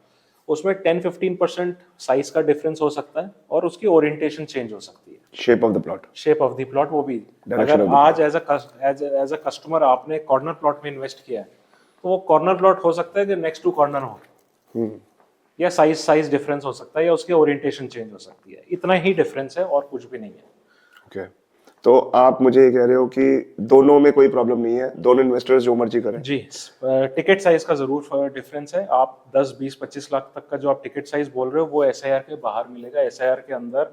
उसमें 10-15% साइज का डिफरेंस हो सकता है, और उसकी ओरिएंटेशन चेंज हो सकती है, shape of the plot, shape of the plot. वो भी Direction अगर of the आज एज अ कस्टमर आपने कॉर्नर प्लॉट में इन्वेस्ट किया है, तो वो कॉर्नर प्लॉट हो सकता है कि नेक्स्ट टू कॉर्नर हो, या साइज डिफरेंस हो सकता है, या उसकी ओरिएंटेशन चेंज हो सकती है। इतना ही डिफरेंस है और कुछ भी नहीं है। ओके। तो आप मुझे ये कह रहे हो कि दोनों में कोई प्रॉब्लम नहीं है, दोनों इन्वेस्टर्स जो मर्जी करें। जी। टिकट साइज का जरूर डिफरेंस है। आप 10-20-25 लाख तक का जो आप टिकट साइज बोल रहे हो वो SIR के बाहर मिलेगा। SIR के अंदर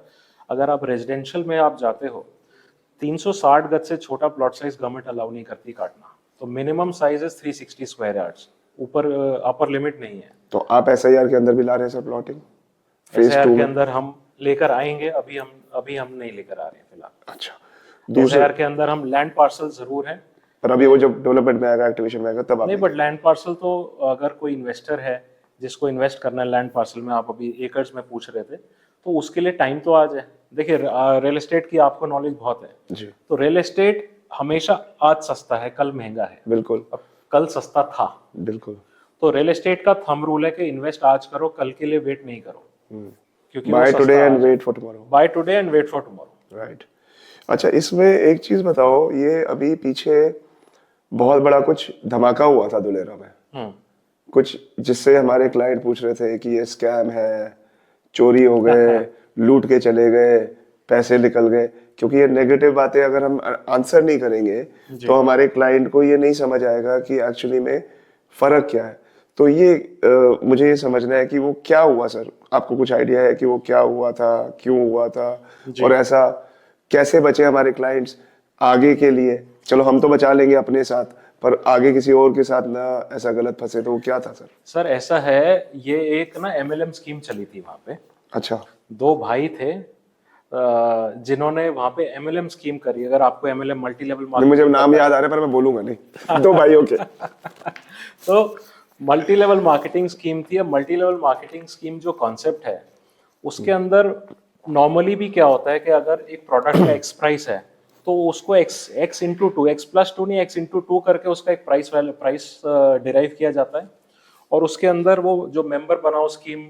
अगर आप रेजिडेंशियल में आप जाते हो, 360 गज से छोटा प्लॉट साइज गवर्नमेंट अलाउ नहीं करती काटना, तो मिनिमम साइज है 360 स्क्वायर यार्ड्स, ऊपर अपर लिमिट नहीं है। तो आप SIR के अंदर भी ला रहे हैं सर प्लॉटिंग? SIR के अंदर हम लेकर आएंगे, अभी हम नहीं लेकर आ रहे हैं फिलहाल। अच्छा। SIR के अंदर हम लैंड पार्सल जरूर है, पर अभी वो जब डेवलपमेंट में आएगा, एक्टिवेशन में आएगा, तब आप नहीं, बट लैंड पार्सल तो अगर कोई इन्वेस्टर है जिसको इन्वेस्ट करना है लैंड पार्सल में, आप अभी एकर्स में पूछ रहे थे, तो उसके लिए टाइम तो आज है। देखिए रियल एस्टेट की आपको नॉलेज बहुत है जी। तो रियल एस्टेट हमेशा आज सस्ता है, कल महंगा है। बिल्कुल। अब कल सस्ता था, बिल्कुल। तो रियल एस्टेट का थंब रूल है कि इन्वेस्ट आज करो, कल के लिए वेट नहीं करो, क्योंकि buy today and wait for tomorrow. Buy today and wait for tomorrow. Right. अच्छा, इसमें एक चीज बताओ, ये अभी पीछे बहुत बड़ा कुछ धमाका हुआ था दुलेरा में, कुछ जिससे हमारे क्लाइंट पूछ रहे थे कि ये स्कैम है, चोरी हो गए, लूट के चले गए, पैसे निकल गए। क्योंकि ये नेगेटिव बातें अगर हम आंसर नहीं करेंगे तो हमारे क्लाइंट को ये नहीं समझ आएगा कि एक्चुअली में फर्क क्या है। तो ये मुझे ये समझना है कि वो क्या हुआ सर, आपको कुछ आइडिया है कि वो क्या हुआ था, क्यों हुआ था, और ऐसा कैसे बचे हमारे क्लाइंट्स आगे के लिए? चलो हम तो बचा लेंगे अपने साथ, पर आगे किसी और के साथ ना ऐसा गलत फंसे, तो वो क्या था सर? सर ऐसा है, ये एक ना MLM स्कीम चली थी वहां पे। अच्छा। 2 भाई थे जिन्होंने वहां पे MLM स्कीम करी। अगर आपको MLM मल्टी लेवल नहीं, मुझे नाम याद आ रहा है पर मैं बोलूंगा नहीं। 2 भाइयों के। तो मल्टी लेवल मार्केटिंग स्कीम थी। अब मल्टी लेवल मार्केटिंग स्कीम जो कॉन्सेप्ट है, उसके अंदर नॉर्मली भी क्या होता है कि अगर एक प्रोडक्ट का X प्राइस है तो उसको X इंटू 2, X+2 नहीं, X इंटू 2 करके उसका एक प्राइस डिराइव किया जाता है। और उसके अंदर वो जो मेंबर बनाओ स्कीम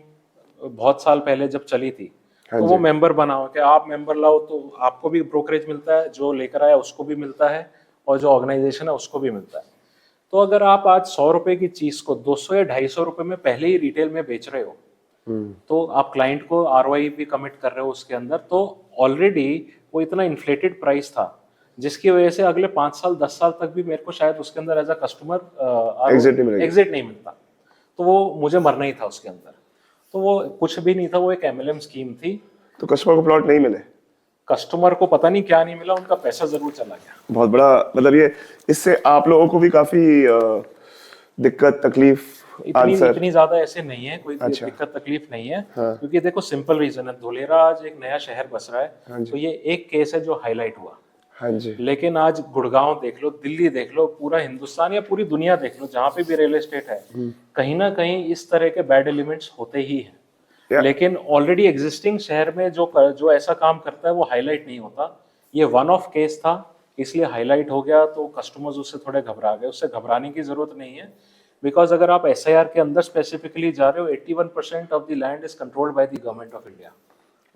बहुत साल पहले जब चली थी, तो वो मेंबर बनाओ कि आप मेंबर लाओ तो आपको भी ब्रोकरेज मिलता है, जो लेकर आया उसको भी मिलता है, और जो ऑर्गेनाइजेशन है उसको भी मिलता है। तो अगर आप आज 100 रुपए की चीज को 200 या 250 रुपए में पहले ही रिटेल में बेच रहे हो, तो आप क्लाइंट को ROI भी कमिट कर रहे हो उसके अंदर। तो ऑलरेडी वो इतना इन्फ्लेटेड प्राइस था जिसकी वजह से अगले 5 साल 10 साल तक भी मेरे को शायद उसके अंदर एज अ कस्टमर एग्जिट नहीं मिलता। तो वो मुझे मरना ही था उसके अंदर। तो वो कुछ भी नहीं था, वो एक MLM स्कीम थी। तो कस्टमर को प्लॉट नहीं मिले, कस्टमर को पता नहीं क्या नहीं मिला, उनका पैसा जरूर चला गया। बहुत बड़ा मतलब ये, इससे आप लोगों को भी काफी दिक्कत तकलीफ? इतनी ज्यादा ऐसे नहीं है, कोई दिक्कत तकलीफ नहीं है। क्योंकि देखो सिंपल रीजन है, धुलेरा आज एक नया शहर बस रहा है, तो ये एक केस है जो हाईलाइट हुआ। हाँ जी। लेकिन आज गुड़गांव देख लो, दिल्ली देख लो, पूरा हिंदुस्तान या पूरी दुनिया देख लो, जहाँ पे भी रियल एस्टेट है, कहीं ना कहीं इस तरह के बैड एलिमेंट्स होते ही हैं। लेकिन ऑलरेडी एग्जिस्टिंग शहर में जो ऐसा काम करता है वो हाईलाइट नहीं होता। ये वन ऑफ केस था, इसलिए हाईलाइट हो गया तो कस्टमर्स उससे थोड़े घबरा गए। उससे घबराने की जरूरत नहीं है, बिकॉज अगर आप एसआईआर के अंदर स्पेसिफिकली जा रहे हो, 81% of the land is controlled by the government of India.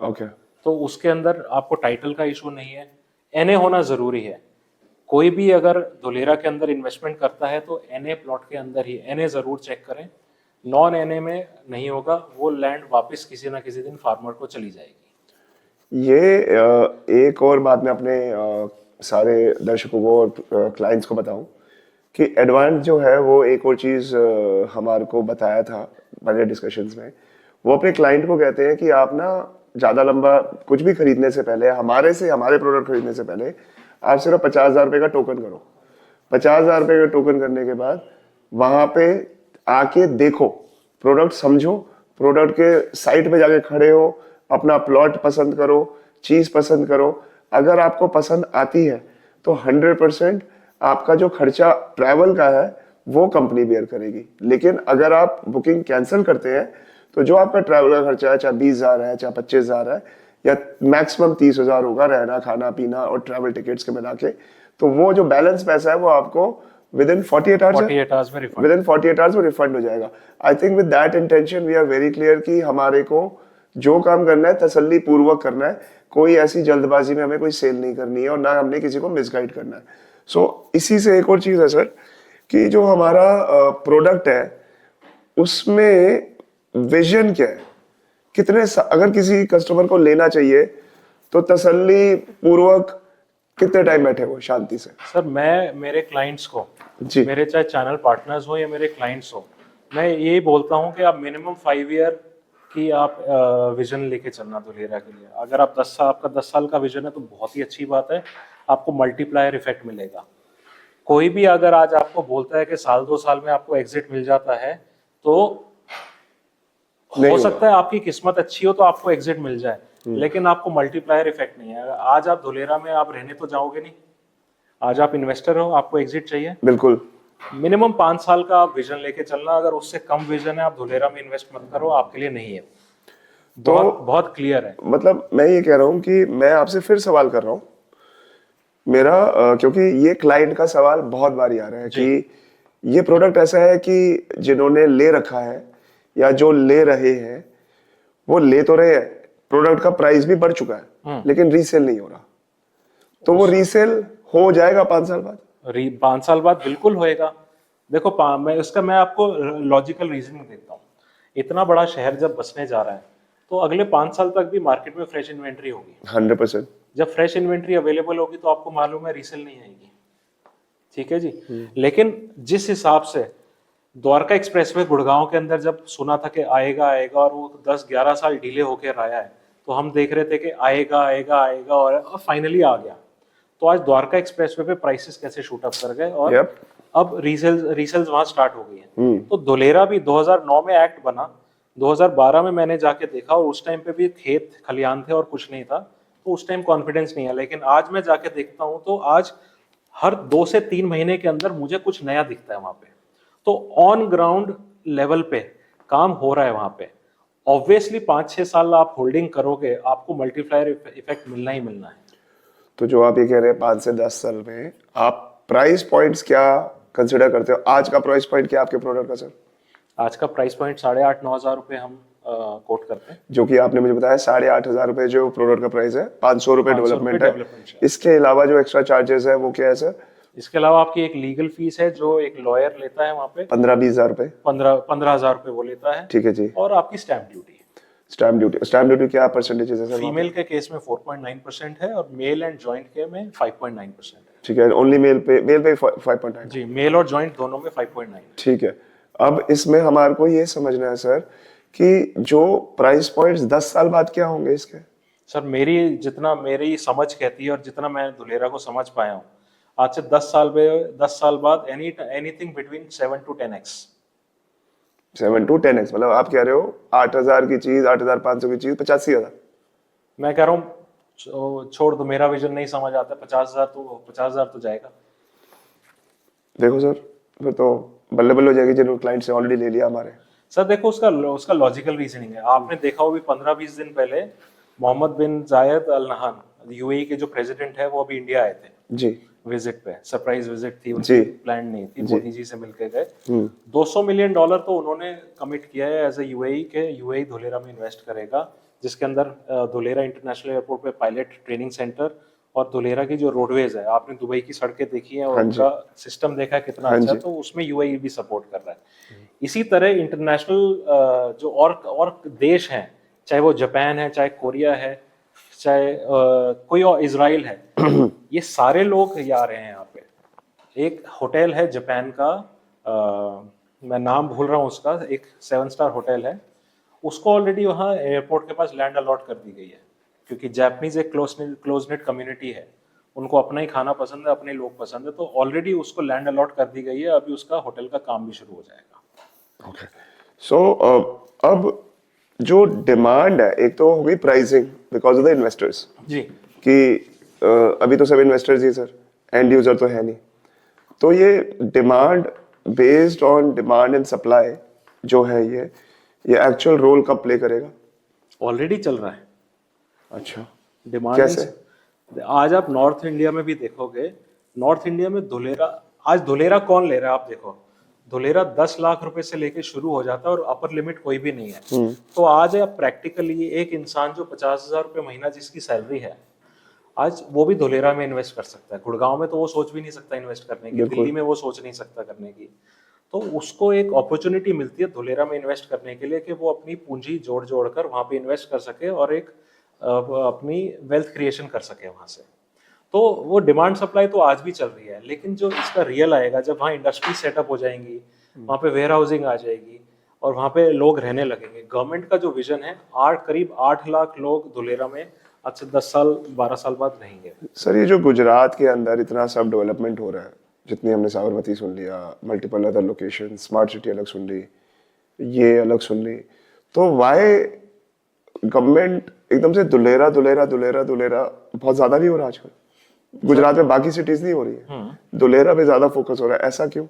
Okay. तो उसके अंदर आपको टाइटल का इशू नहीं है। एनए होना जरूरी है। कोई भी अगर धुलेरा के अंदर इन्वेस्टमेंट करता है तो एनए प्लॉट के अंदर ही एनए जरूर चेक करें। नॉन एनए में नहीं होगा, वो लैंड वापस किसी ना किसी दिन फार्मर को चली जाएगी। ये एक और बात मैं अपने सारे दर्शकों को और क्लाइंट्स को बताऊं कि एडवांस जो है वो एक और चीज़ हमारे को बताया था पहले डिस्कशंस में। वो अपने क्लाइंट को कहते हैं कि आप ना ज़्यादा लंबा कुछ भी खरीदने से पहले, हमारे प्रोडक्ट खरीदने से पहले आप सिर्फ 50,000 रुपये का टोकन करो। 50,000 रुपये का टोकन करने के बाद वहाँ पे आके देखो, प्रोडक्ट समझो, प्रोडक्ट के साइट पे जाके खड़े हो, अपना प्लॉट पसंद करो, चीज़ पसंद करो। अगर आपको पसंद आती है तो 100% आपका जो खर्चा ट्रैवल का है वो कंपनी बेयर करेगी। लेकिन अगर आप बुकिंग कैंसिल करते हैं तो जो आपका ट्रैवल का खर्चा है, चाहे 20,000 है, चाहे 25,000 है, या मैक्सिमम 30,000 होगा रहना खाना पीना और ट्रैवल टिकट्स के मिला के, तो वो जो बैलेंस पैसा है वो आपको विद इन 48 आवर्स में रिफंड, विद इन 48 आवर्स में रिफंड हो जाएगा। I think with that intention we are very clear कि हमारे को जो काम करना है तसल्ली पूर्वक करना है। कोई ऐसी जल्दबाजी में हमें कोई सेल नहीं करनी है और ना हमने किसी को मिसगाइड करना है। सो इसी से एक और चीज़ है सर कि जो हमारा प्रोडक्ट है उसमें विजन क्या है, अगर किसी कस्टमर को लेना चाहिए तो तसल्ली पूर्वक कितने टाइम बैठे वो शांति से? सर मैं मेरे क्लाइंट्स को जी। मेरे चाहे चैनल पार्टनर्स हो या मेरे क्लाइंट्स हो, मैं यही बोलता हूँ कि आप मिनिमम 5 ईयर की आप विजन लेके चलना धुलेरा के लिए। अगर आप 10 साल, आपका 10 साल का विजन है तो बहुत ही अच्छी बात है, आपको मल्टीप्लायर इफेक्ट मिलेगा। कोई भी अगर आज आपको बोलता है कि साल 2 साल में आपको एग्जिट मिल जाता है, तो हो सकता है आपकी किस्मत अच्छी हो तो आपको एग्जिट मिल जाए, लेकिन आपको मल्टीप्लायर इफेक्ट नहीं है। आज आप धुलेरा में आप रहने तो जाओगे नहीं, आज आप इन्वेस्टर हो, आपको एग्जिट चाहिए। बिल्कुल। मिनिमम 5 साल का आप विजन लेके चलना। अगर उससे कम विजन है, आप धुलेरा में इन्वेस्ट मत करो, आपके लिए नहीं है। बहुत बहुत क्लियर है। मतलब मैं ये कह रहा हूँ कि मैं आपसे फिर सवाल कर रहा हूँ मेरा, क्योंकि ये क्लाइंट का सवाल बहुत बारी आ रहा है कि ये प्रोडक्ट ऐसा है कि जिन्होंने ले रखा है या जो ले रहे हैं वो ले तो रहे हैं, प्रोडक्ट का प्राइस भी बढ़ चुका है लेकिन रीसेल नहीं हो रहा, तो वो रीसेल हो जाएगा 5 साल बाद? 5 साल बाद बिल्कुल होएगा। देखो मैं आपको लॉजिकल रीजनिंग देता हूँ। इतना बड़ा शहर जब बसने जा रहा है तो अगले 5 साल तक भी मार्केट में फ्रेश इन्वेंट्री होगी। 100%। जब फ्रेश इन्वेंट्री अवेलेबल होगी तो आपको मालूम है रीसेल नहीं आएगी। ठीक है जी। लेकिन जिस हिसाब से द्वारका एक्सप्रेसवे गुड़गांव के अंदर जब सुना था कि आएगा आएगा और वो 10-11 साल डिले होकर आया है, तो हम देख रहे थे कि आएगा आएगा आएगा और फाइनली आ गया। तो आज द्वारका एक्सप्रेसवे पे प्राइसेस कैसे शूट अप कर गए और अब रीसेल्स वहां स्टार्ट हो गई है। तो धुलेरा भी 2009 में एक्ट बना, 2012 में मैंने जाके देखा और उस टाइम पे भी खेत खलियान थे और कुछ नहीं था, तो उस टाइम कॉन्फिडेंस नहीं है। लेकिन आज मैं जाके देखता हूँ तो आज हर 2 से 3 महीने के अंदर मुझे कुछ नया दिखता है वहां पे। तो ऑन ग्राउंड लेवल पे काम हो रहा है वहां पे। ऑब्वियसली 5-6 साल आप होल्डिंग करोगे, आपको मल्टीप्लायर इफेक्ट मिलना ही मिलना है। तो जो आप ये कह रहे हैं 5 से 10 साल में, आप प्राइस पॉइंट्स क्या कंसिडर करते हो? आज का प्राइस पॉइंट क्या आपके प्रोडक्ट का सर? आज का प्राइस पॉइंट 8,500-9 हजार रुपए हम कोट करते हैं। जो कि आपने मुझे बताया 8,500 रुपए जो प्रोडक्ट का प्राइस है, 500 रुपए डेवलपमेंट है। इसके अलावा जो एक्स्ट्रा चार्जेस है वो क्या है सर? इसके अलावा आपकी एक लीगल फीस है जो एक लॉयर लेता है वहाँ पे, 15-20 हजार रुपए, 15,000 रुपए वो लेता है। ठीक है जी। और आपकी स्टैंप ड्यूटी क्या परसेंटेज है सर? फीमेल के केस में 4.9% है और मेल एंड जॉइंट के में 5.9% है। ठीक है, ओनली मेल पे 5.9? जी, मेल और जॉइंट दोनों में 5.9। ठीक है। अब इसमें हमारे को ये समझना है सर कि जो प्राइस पॉइंट्स 10 साल बाद क्या होंगे इसके? सर मेरी समझ कहती है और जितना मैं धुलेरा को समझ पाया हूँ, आज से 10 साल बाद anything between 7 to 10x। 7 to 10x मतलब आप कह रहे हो 8,000 की चीज, 8,500 की चीज 85,000? मैं कह रहा हूँ छोड़ दो, मेरा विजन नहीं समझ आता, 50,000 तो जाएगा। देखो सर, फिर तो बल्ले बल्ले हो जाएगी जिन्होंने क्लाइंट से ऑलरेडी ले लिया हमारे। सर देखो उसका लॉजिकल रीजनिंग है। आपने देखा हो भी 15-20 दिन पहले मोहम्मद बिन जायद अल नहान यूएई के जो प्रेसिडेंट है वो अभी इंडिया आए थे जी विजिट पे, सरप्राइज विजिट थी जी। उनकी, प्लान नहीं थी, मोदी जी से मिलके गए। $200 मिलियन तो उन्होंने कमिट किया है एज ए यूएई के, यूएई धुलेरा में इन्वेस्ट करेगा, जिसके अंदर धुलेरा इंटरनेशनल एयरपोर्ट पे पायलट ट्रेनिंग सेंटर और धुलेरा की जो रोडवेज है, आपने दुबई की सड़कें देखी हैं और हाँ जी। उनका सिस्टम देखा है कितना हाँ अच्छा है, जी। तो उसमें यूएई भी सपोर्ट कर रहा है। इसी तरह इंटरनेशनल जो और देश हैं, चाहे वो जापान है, चाहे कोरिया है, चाहे कोई और इजराइल है, ये सारे लोग ये आ रहे हैं यहाँ पे। एक होटल है जापान का, मैं नाम भूल रहा हूँ उसका, एक 7 स्टार होटल है, उसको ऑलरेडी वहाँ एयरपोर्ट के पास लैंड अलॉट कर दी गई है, क्योंकि जापानीज एक क्लोज नेट कम्युनिटी है, उनको अपना ही खाना पसंद है, अपने लोग पसंद है, तो ऑलरेडी उसको लैंड अलॉट कर दी गई है। अभी उसका होटल का काम भी शुरू हो जाएगा। ओके। सो अब जो डिमांड है, एक तो हो गई pricing because of the investors, जी कि अभी तो सब इन्वेस्टर्स ही सर, एंड यूजर तो है नहीं, तो ये demand based on demand and supply जो है, ये एक्चुअल रोल कब प्ले करेगा? ऑलरेडी चल रहा है अच्छा, डिमांड। कैसे? आज आप नॉर्थ इंडिया में भी देखोगे, नॉर्थ इंडिया में धुलेरा, आज धुलेरा कौन ले रहा है आप देखो, धुलेरा 10 लाख रुपए से लेके शुरू हो जाता है और अपर लिमिट कोई भी नहीं है। तो आज आप प्रैक्टिकली एक इंसान जो 50,000 रुपये महीना जिसकी सैलरी है, आज वो भी धुलेरा में इन्वेस्ट कर सकता है। गुड़गांव में तो वो सोच भी नहीं सकता इन्वेस्ट करने की, दिल्ली में वो सोच नहीं सकता करने की, तो उसको एक अपॉर्चुनिटी मिलती है धुलेरा में इन्वेस्ट करने के लिए कि वो अपनी पूंजी जोड़ जोड़ कर वहां पे इन्वेस्ट कर सके और एक अपनी वेल्थ क्रिएशन कर सके वहां से। तो वो डिमांड सप्लाई तो आज भी चल रही है, लेकिन जो इसका रियल आएगा जब वहाँ इंडस्ट्री सेटअप हो जाएंगी, वहाँ पे वेयर हाउसिंग आ जाएगी और वहाँ पे लोग रहने लगेंगे। गवर्नमेंट का जो विजन है, करीब 8 लाख लोग धुलेरा में आज से 10 साल 12 साल बाद रहेंगे। सर ये जो गुजरात के अंदर इतना सब डेवलपमेंट हो रहा है, जितनी हमने साबरमती सुन लिया, multiple other location, smart city अलग सुन ली, ये अलग सुन ली, तो वाई गवर्नमेंट एकदम से दुलेरा दुलेरा दुलेरा दुलेरा बहुत ज्यादा नहीं हो रहा आजकल? गुजरात में बाकी सिटीज नहीं हो रही है, दुलेरा पे ज्यादा फोकस हो रहा है, ऐसा क्यों?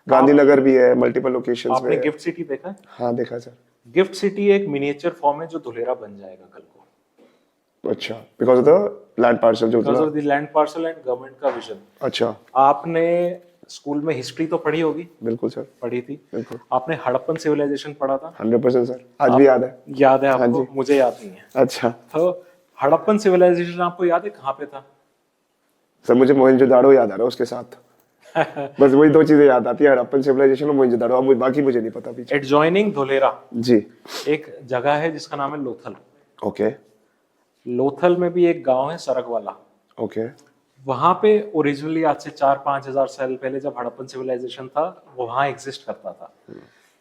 गांधीनगर भी है, मल्टीपल लोकेशंस आपने में। गिफ्ट सिटी देखा है? हाँ देखा सर। गिफ्ट सिटी एक मिनिएचर फॉर्म है जो धुलेरा बन जाएगा कल को। अच्छा, because of the land parcel जो because of the land parcel and government का विजन। अच्छा, आपने स्कूल में हिस्ट्री तो पढ़ी होगी? बिल्कुल सर, पढ़ी थी। बिल्कुल। आपने हड़प्पन सिविलाइजेशन पढ़ा था? 100% सर, आज भी याद है। याद है आपको? मुझे याद नहीं है। अच्छा तो हड़प्पन सिविलाइजेशन आपको याद है कहाँ पे था? सर, मुझे मोहनजोदाड़ो याद आ रहा है उसके साथ। बस वही 2 चीजें याद आती है, हड़प्पन सिविलाइजेशन और मोहनजोदाड़ो, अब बाकी मुझे नहीं पता पीछे। एडजॉइनिंग धुलेरा जी। एक जगह है जिसका नाम है लोथल। ओके लोथल में भी एक गांव है सरगवाला। ओके। वहां पे ओरिजिनली आज से 4-5 हजार साल पहले जब हड़प्पन सिविलाइजेशन था, वो वहां एग्जिस्ट करता था।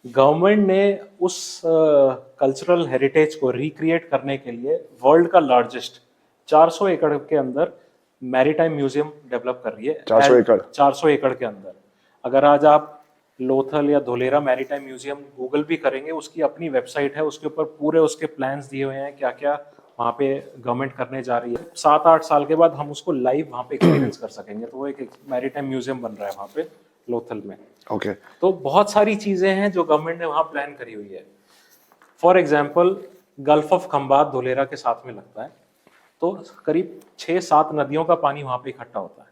गवर्नमेंट ने उस कल्चरल हेरिटेज को रिक्रिएट करने के लिए वर्ल्ड का लार्जेस्ट 400 एकड़ के अंदर मैरीटाइम म्यूजियम डेवलप कर रही है। 400 एकड़? 400 एकड़ के अंदर। अगर आज आप लोथल या धुलेरा मैरीटाइम म्यूजियम गूगल भी करेंगे, उसकी अपनी वेबसाइट है, उसके ऊपर पूरे उसके प्लान्स दिए हुए हैं, क्या क्या वहाँ पे गवर्नमेंट करने जा रही है। 7-8 साल के बाद हम उसको लाइव वहाँ पे एक्सपीरियंस कर सकेंगे। तो वो एक मैरीटाइम म्यूजियम बन रहा है वहाँ पे लोथल में। ओके। तो बहुत सारी चीजें हैं जो गवर्नमेंट ने वहाँ प्लान करी हुई है। For example, gulf of Khambhat Dholera के साथ में लगता है, तो करीब 6-7 नदियों का पानी वहाँ पे इकट्ठा होता है,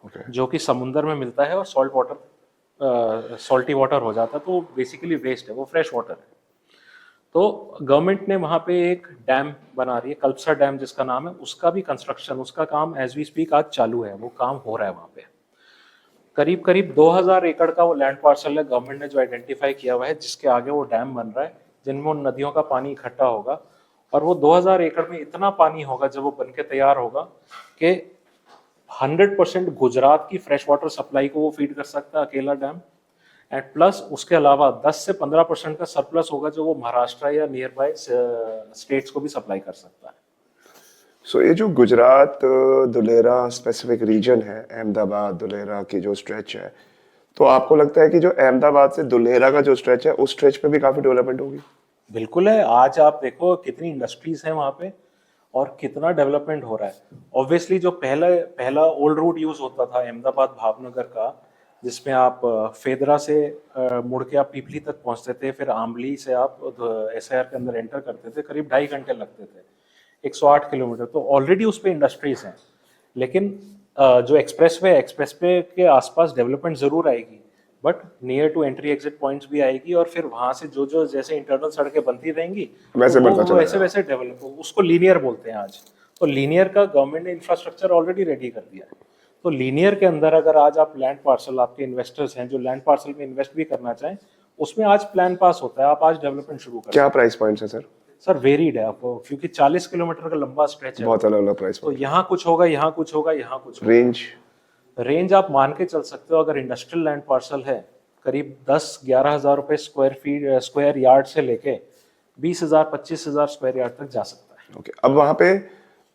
ओके। जो कि समुद्र में मिलता है और सॉल्टी वाटर हो जाता है, तो बेसिकली वेस्ट है, वो फ्रेश वाटर है। तो गवर्नमेंट ने वहाँ पे एक डैम बना रही है, कल्पसा डैम जिसका नाम है, उसका भी कंस्ट्रक्शन, उसका काम एज वी स्पीक आज चालू है, वो काम हो रहा है वहाँ पे। करीब करीब 2000 एकड़ का वो लैंड पार्सल है गवर्नमेंट ने जो आइडेंटिफाई किया हुआ है, जिसके आगे वो डैम बन रहा है, जिनमें उन नदियों का पानी इकट्ठा होगा। और वो 2000 एकड़ में इतना पानी होगा जब वो बन के तैयार होगा कि 100% गुजरात की फ्रेश वाटर सप्लाई को वो फीड कर सकता है अकेला डैम। एंड प्लस उसके अलावा 10 से 15% का सरप्लस होगा जो वो महाराष्ट्र या नियर बाय स्टेट्स को भी सप्लाई कर सकता है। सो ये जो गुजरात धुलेरा स्पेसिफिक रीजन है, अहमदाबाद धुलेरा की जो स्ट्रेच है, तो आपको लगता है कि जो अहमदाबाद से धुलेरा का जो स्ट्रेच है, उस स्ट्रेच पे भी काफी डेवलपमेंट होगी? बिल्कुल है। आज आप देखो कितनी इंडस्ट्रीज हैं वहाँ पे और कितना डेवलपमेंट हो रहा है। ऑब्वियसली जो पहला ओल्ड रूट यूज होता था अहमदाबाद भावनगर का, जिसमें आप फेदरा से मुड़ के आप पीपली तक पहुंचते थे, फिर आमली से आप एसआईआर के अंदर एंटर करते थे, करीब 2.5 घंटे लगते थे। 108 किलोमीटर, तो ऑलरेडी उस पे इंडस्ट्रीज हैं। लेकिन जो एक्सप्रेसवे के आसपास डेवलपमेंट जरूर आएगी, but near to entry exit points भी आएगी, और फिर वहां से जो जो जैसे इंटरनल सड़कें बनती रहेंगी वैसे तो बढ़ता वो चला वैसे वैसे डेवलप, उसको लीनियर बोलते हैं आज। तो लीनियर का गवर्नमेंट ने इंफ्रास्ट्रक्चर ऑलरेडी रेडी कर दिया है। तो लीनियर के अंदर अगर आज आप लैंड पार्सल, आपके इन्वेस्टर्स हैं जो लैंड पार्सल में इन्वेस्ट भी करना चाहें, उसमें आज प्लान पास होता है, आप आज डेवलपमेंट शुरू कर। क्या प्राइस पॉइंट्स है सर? सर वेरीड है आपको, क्योंकि 40 किलोमीटर का लंबा स्ट्रेच है, बहुत अलग अलग प्राइस तो यहाँ कुछ होगा, यहाँ कुछ होगा, यहाँ कुछ होगा। रेंज आप मान के चल सकते हो, अगर इंडस्ट्रियल लैंड पार्सल है करीब 10-11 हजार रुपए स्क्वायर यार्ड से लेके 20,000-25,000 स्क्वायर यार्ड तक जा सकता है। ओके, अब वहाँ पे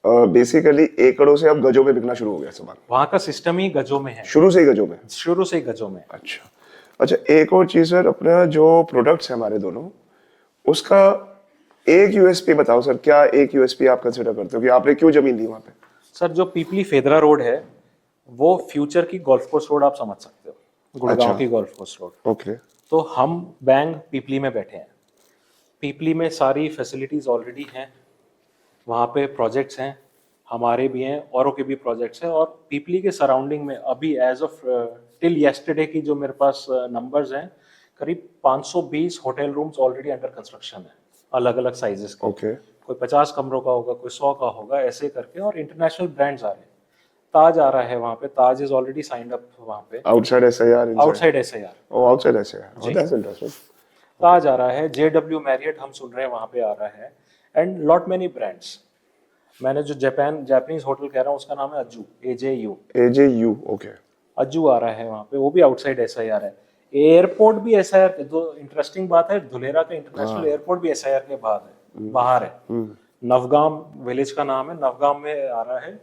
बेसिकली एकड़ों से अब गजों में बिकना शुरू हो गया सामान। वहाँ का सिस्टम ही गजों में है, शुरू से ही गजों में। शुरू से ही गजों में। अच्छा अच्छा, एक और चीज सर, अपना जो प्रोडक्ट्स है हमारे दोनों, उसका एक यूएसपी बताओ सर। क्या एक यूएसपी आप कंसिडर करते हो कि आपने क्यों जमीन ली वहाँ पे? सर जो पीपली फेदरा रोड है वो फ्यूचर की गोल्फ कोर्स रोड आप समझ सकते हो, गुड़गांव की गोल्फ कोर्स रोड। ओके, तो हम बैंक पीपली में बैठे हैं, पीपली में सारी फैसिलिटीज ऑलरेडी हैं, वहाँ पे प्रोजेक्ट्स हैं, हमारे भी हैं, औरों के भी प्रोजेक्ट्स हैं, और पीपली के सराउंडिंग में अभी एज ऑफ टिल येस्टरडे की जो मेरे पास नंबर्स हैं, करीब 520 hotel rooms already under construction है, अलग अलग साइजेस के। ओके, कोई 50 कमरों का होगा, कोई 100 का होगा, ऐसे करके। और इंटरनेशनल ब्रांड्स आ रहे हैं, ताज आ रहा है वहाँ पे, Taj is already signed up वहाँ पे। Outside SIR, outside SIR, oh outside SIR, oh that's interesting। Taj आ रहा है, JW मैरियट हम सुन रहे हैं वहाँ पे आ रहा है, एंड लॉट मेनी ब्रांड्स। मैंने जो जापानीज होटल कह रहा हूँ उसका नाम है अज्जू, AJU, ओके। अज्जू आ रहा है वहाँ पे, वो भी आउटसाइड एसआईआर है। एयरपोर्ट भी एसआईआर के, दो इंटरेस्टिंग बात है, धुलेरा का इंटरनेशनल एयरपोर्ट भी एसआईआर के बाहर है। नवगाम विलेज का नाम है, नवगाम में आ रहा है,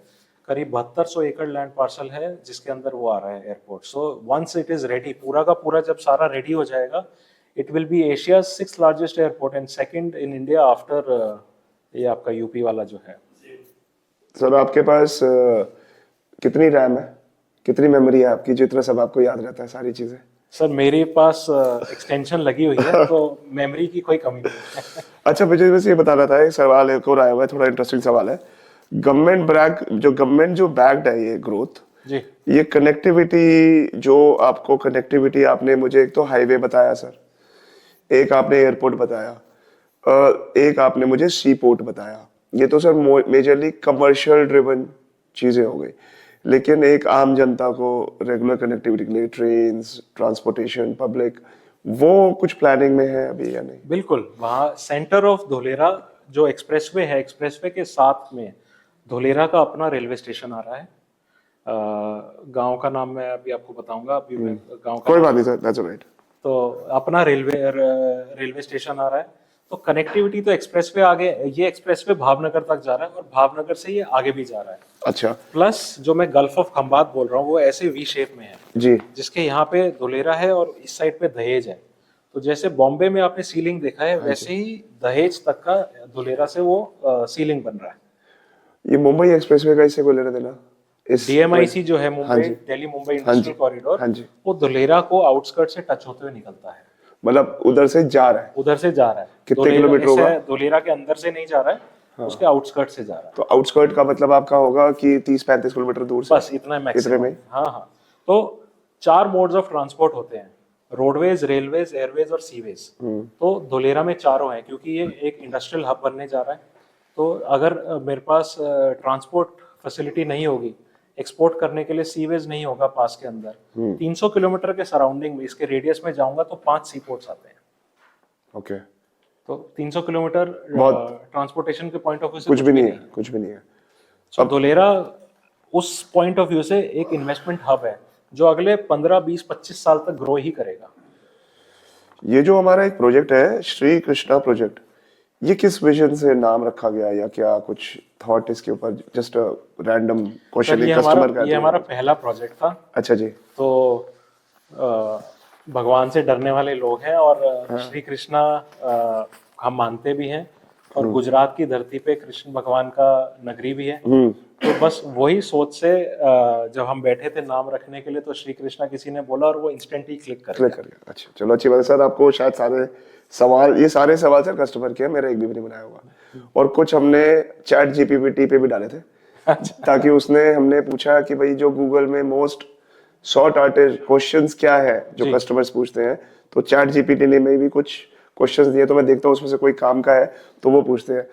करीब 7200 एकड़ लैंड पार्सल है जिसके अंदर वो आ रहा है airport. So once it is ready, पूरा का पूरा जब सारा रेडी हो जाएगा, it will be Asia 6th largest airport and 2nd in India after ये आपका यूपी वाला जो है। सर आपके पास कितनी रैम है, कितनी मेमोरी है आपकी, जितना सब आपको याद रहता है सारी चीजें? सर मेरे पास एक्सटेंशन लगी हुई है, तो मेमोरी की कोई कमी नहीं है। अच्छा, मुझे बस ये बताना था, एक सवाल एक और आया हुआ है, थोड़ा इंटरेस्टिंग सवाल है। गवर्नमेंट जो बैक्ड है ये ग्रोथ जी, ये कनेक्टिविटी, जो आपको कनेक्टिविटी आपने मुझे एक तो हाईवे बताया सर, एक आपने एयरपोर्ट बताया, एक आपने मुझे सी पोर्ट बताया। ये तो सर मेजरली कमर्शियल ड्रिवन चीजें हो गई, लेकिन एक आम जनता को रेगुलर कनेक्टिविटी के लिए ट्रेन्स, ट्रांसपोर्टेशन, पब्लिक, वो कुछ प्लानिंग में है अभी या नहीं? बिल्कुल। वहाँ सेंटर ऑफ धुलेरा जो एक्सप्रेसवे है, एक्सप्रेसवे के साथ में धुलेरा का अपना रेलवे स्टेशन आ रहा है। गांव का नाम मैं अभी आपको बताऊंगा, अभी मैं गांव का कोई बात नहीं सर, दैट्स ऑलराइट। तो अपना रेलवे स्टेशन आ रहा है। तो कनेक्टिविटी तो एक्सप्रेसवे आगे, ये एक्सप्रेसवे भावनगर तक जा रहा है, और भावनगर से ये आगे भी जा रहा है। अच्छा, प्लस जो मैं गल्फ ऑफ खंबात बोल रहा हूँ वो ऐसे वी शेप में है जी, जिसके यहाँ पे धुलेरा है और इस साइड पे दहेज है। तो जैसे बॉम्बे में आपने सीलिंग देखा है, वैसे ही दहेज तक का धुलेरा से वो सीलिंग बन रहा है। ये मुंबई एक्सप्रेसवे का इससे कोई लेना देना? DMIC जो है मुंबई, दिल्ली मुंबई इंडस्ट्रियल कॉरिडोर, वो धुलेरा को आउटस्कर्ट से टच होते हुए निकलता है, मतलब उधर से जा रहा है? उधर से जा रहा है। कितने किलोमीटर होगा? धुलेरा के अंदर से नहीं जा रहा है, उसके आउटस्कर्ट से जा रहा है। तो आउटस्कर्ट का मतलब आपका होगा कि 30-35 किलोमीटर दूर से? बस इतना मैक्सिमम। हाँ हाँ। तो 4 मोड्स ऑफ ट्रांसपोर्ट होते हैं, रोडवेज, रेलवेज, एयरवेज और सीवेज। तो धुलेरा में चारों हैं, क्योंकि ये एक इंडस्ट्रियल हब बनने जा रहा है। तो अगर मेरे पास ट्रांसपोर्ट फैसिलिटी नहीं होगी, एक्सपोर्ट करने के लिए सीवेज नहीं होगा पास के अंदर, 300 किलोमीटर के सराउंडिंग में, इसके रेडियस में जाऊंगा तो 5 सी पोर्ट्स आते हैं। ओके, तो 300 किलोमीटर ट्रांसपोर्टेशन के पॉइंट ऑफ व्यू से कुछ भी नहीं है, कुछ भी नहीं है। तो धुलेरा उस पॉइंट ऑफ व्यू से एक इन्वेस्टमेंट हब है जो अगले 15, 20, 25 साल तक ग्रो ही करेगा। ये जो हमारा एक प्रोजेक्ट है श्री कृष्णा प्रोजेक्ट, ये किस विजन से नाम रखा गया, या क्या कुछ थॉट इसके ऊपर? जस्ट रैंडम क्वेश्चन कस्टमर का? ये हमारा पहला प्रोजेक्ट था। अच्छा जी। तो भगवान से डरने वाले लोग हैं, और श्री कृष्णा हम मानते भी हैं, और गुजरात की धरती पे कृष्ण भगवान का नगरी भी है। तो बस वही सोच से जब हम बैठे थे नाम रखने के लिए, तो श्री कृष्णा किसी ने बोला और वो इंस्टेंट ही क्लिक कर गया। अच्छा, चलो अच्छी बात है सर। आपको शायद ये सारे सवाल सर कस्टमर के हैं, मेरा एक भी नहीं बनाया होगा। और कुछ हमने चैट जीपीटी पे भी डाले थे, ताकि उसने हमने पूछा कि भाई जो गूगल में मोस्ट सॉर्ट आउटेड क्वेश्चंस क्या है जो जी। कस्टमर्स पूछते हैं, तो चैट जीपीटी ने में भी कुछ क्वेश्चंस दिए, तो मैं देखता हूँ उसमें से कोई काम का है तो वो पूछते हैं।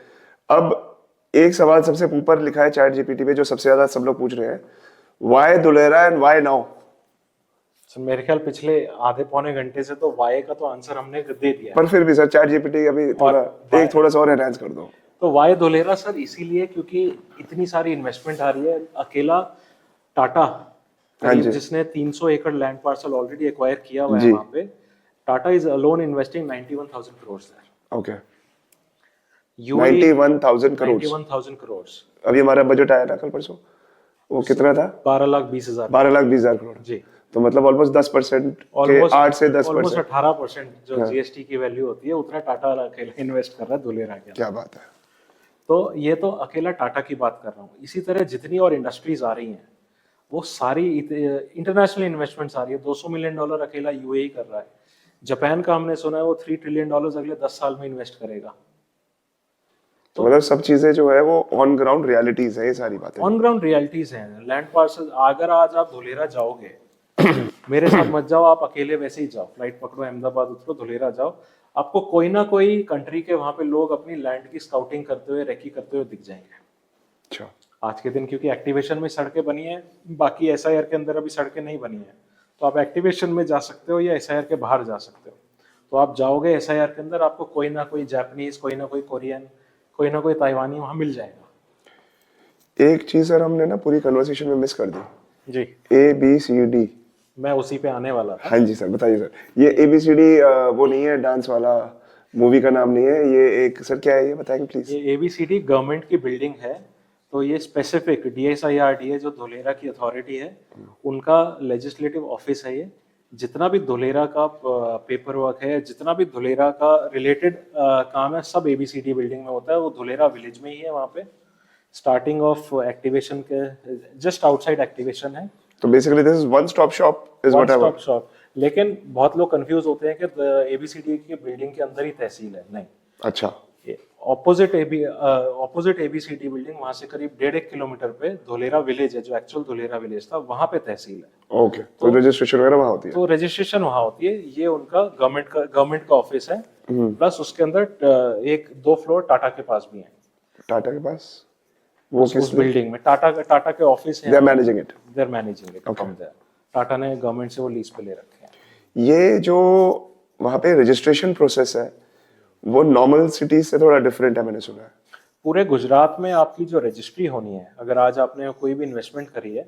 अब एक सवाल सबसे ऊपर लिखा है चैट जीपीटी पे जो सबसे ज्यादा सब लोग पूछ रहे हैं, why Dulera and why now? So, मेरे ख्याल पिछले आधे पौने घंटे से तो वाई का तो आंसर हमने दे दिया है। पर फिर भी सर चैट जीपीटी अभी थोड़ा सा और एनहांस कर दो। तो वाई धुलेरा सर इसीलिए क्योंकि इतनी सारी इन्वेस्टमेंट आ रही है। अकेला टाटा हाँ जी। जिसने 300 एकड़ लैंड पार्सल ऑलरेडी एक्वायर किया हुआ है जी। वहां पे, Tata is alone investing 91,000 crore there. Okay, UAE 91,000 crore. 91,000 crore, अभी हमारा बजट आया था कल परसों, वो कितना था? 12,20,000। 12,20,000 करोड़। जी, तो मतलब ऑलमोस्ट 10% के, 8 से 10%। 18% जो जीएसटी की वैल्यू होती है उतना टाटा अकेला इन्वेस्ट कर रहा है धुलेरा के। क्या बात है। तो ये तो अकेला टाटा की बात कर रहा हूँ। इसी तरह जितनी और इंडस्ट्रीज आ रही हैं वो सारी इंटरनेशनल इन्वेस्टमेंट्स आ रही है। $200 मिलियन अकेला यूएई कर रहा है। जापान का हमने सुना है वो $3 ट्रिलियन अगले 10 साल में इन्वेस्ट करेगा। तो मतलब सब चीजें जो है वो ऑन ग्राउंड रियलिटीज है, ये सारी बातें ऑन ग्राउंड रियलिटीज हैं। लैंड पार्सल, अगर आज आप धुलेरा जाओगे, मेरे साथ मत जाओ, आप अकेले वैसे ही जाओ, फ्लाइट पकड़ो, अहमदाबाद उतरो, धुलेरा जाओ, आपको कोई ना कोई कंट्री के वहां पे लोग अपनी लैंड की स्काउटिंग करते हुए, रेकी करते हुए दिख जाएंगे। अच्छा। आज के दिन क्योंकि एक्टिवेशन में सड़कें बनी है, बाकी एसआईआर के अंदर अभी सड़कें नहीं बनी है, तो आप एक्टिवेशन में जा सकते हो या एसआईआर के बाहर जा सकते हो। तो आप जाओगे एसआईआर के अंदर, आपको कोई ना कोई जापानीज, कोई ना कोई कोरियन, कोई ना कोई ताइवानी वहां मिल जाएगा। एक चीज सर हमने ना पूरी कन्वर्सेशन में मिस कर दी, जी, ABCD। मैं उसी पे आने वाला था। हाँ जी सर, बताइए सर। ये ABCD वो नहीं है डांस वाला, मूवी का नाम नहीं है ये, एक सर क्या है ये बताएंगे प्लीज? ये एबीसीडी गवर्नमेंट की बिल्डिंग है। तो ये स्पेसिफिक DSIRDA जो धुलेरा की अथॉरिटी है, उनका लेजिस्लेटिव ऑफिस है ये। जितना भी धुलेरा का पेपर वर्क है, जितना भी धुलेरा का रिलेटेड काम है, सब ABCD बिल्डिंग में होता है। वो धुलेरा विलेज में ही है, वहाँ पे स्टार्टिंग ऑफ एक्टिवेशन के जस्ट आउटसाइड एक्टिवेशन है। तो basically this is one stop shop is one what I stop shop. लेकिन बहुत लोग कंफ्यूज होते हैं कि ABCD की बिल्डिंग के अंदर ही तहसील है। नहीं, अच्छा। ऑपोजिट ABCD बिल्डिंग, वहां से करीब 1.5 किलोमीटर पे धुलेरा विलेज है, जो एक्चुअल धुलेरा विलेज था, वहां पे तहसील है। ओके, तो रजिस्ट्रेशन वगैरह वहां होती है? तो रजिस्ट्रेशन वहां होती है। ये उनका गवर्नमेंट का ऑफिस है। प्लस उसके अंदर 1-2 फ्लोर टाटा के पास भी है। टाटा के पास वो उस बिल्डिंग में टाटा के ऑफिस है। They are managing it? They are managing it from there. Tata ने गवर्नमेंट से वो लीज पे ले रखे हैं। ये जो वहां पे रजिस्ट्रेशन प्रोसेस है वो नॉर्मल सिटीज से थोड़ा डिफरेंट है, मैंने सुना है। पूरे गुजरात में आपकी जो रजिस्ट्री होनी है, अगर आज आपने कोई भी इन्वेस्टमेंट करी है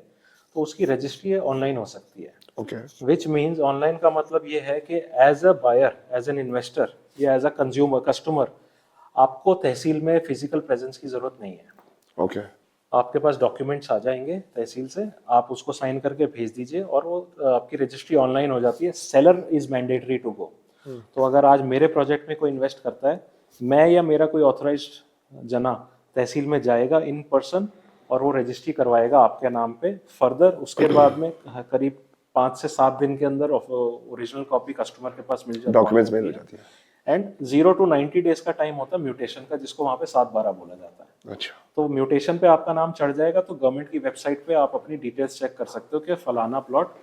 तो उसकी रजिस्ट्री ऑनलाइन हो सकती है। ओके। विच मीन्स ऑनलाइन का मतलब ये है कि as a buyer, as an investor या एज अ कंज्यूमर, कस्टमर, आपको तहसील में फिजिकल प्रेजेंस की जरूरत नहीं है। ओके। आपके पास डॉक्यूमेंट्स आ जाएंगे तहसील से, आप उसको साइन करके भेज दीजिए और वो आपकी रजिस्ट्री ऑनलाइन हो जाती है। Seller is mandatory to go. तो अगर आज मेरे प्रोजेक्ट में कोई इन्वेस्ट करता है, मैं या मेरा कोई ऑथराइज्ड जना तहसील में जाएगा इन पर्सन और वो रजिस्ट्री करवाएगा आपके नाम पे। फर्दर उसके बाद में करीब 5 से 7 दिन के अंदर ओरिजिनल कॉपी कस्टमर के पास मिल जाती है, डॉक्यूमेंट्स मेल हो जाती है। एंड 0 to 90 डेज का टाइम होता है म्यूटेशन का, जिसको वहाँ पे 7/12 बोला जाता है। अच्छा। तो म्यूटेशन पे आपका नाम चढ़ जाएगा तो गवर्नमेंट की वेबसाइट पे आप अपनी डिटेल्स चेक कर सकते हो कि फलाना प्लॉट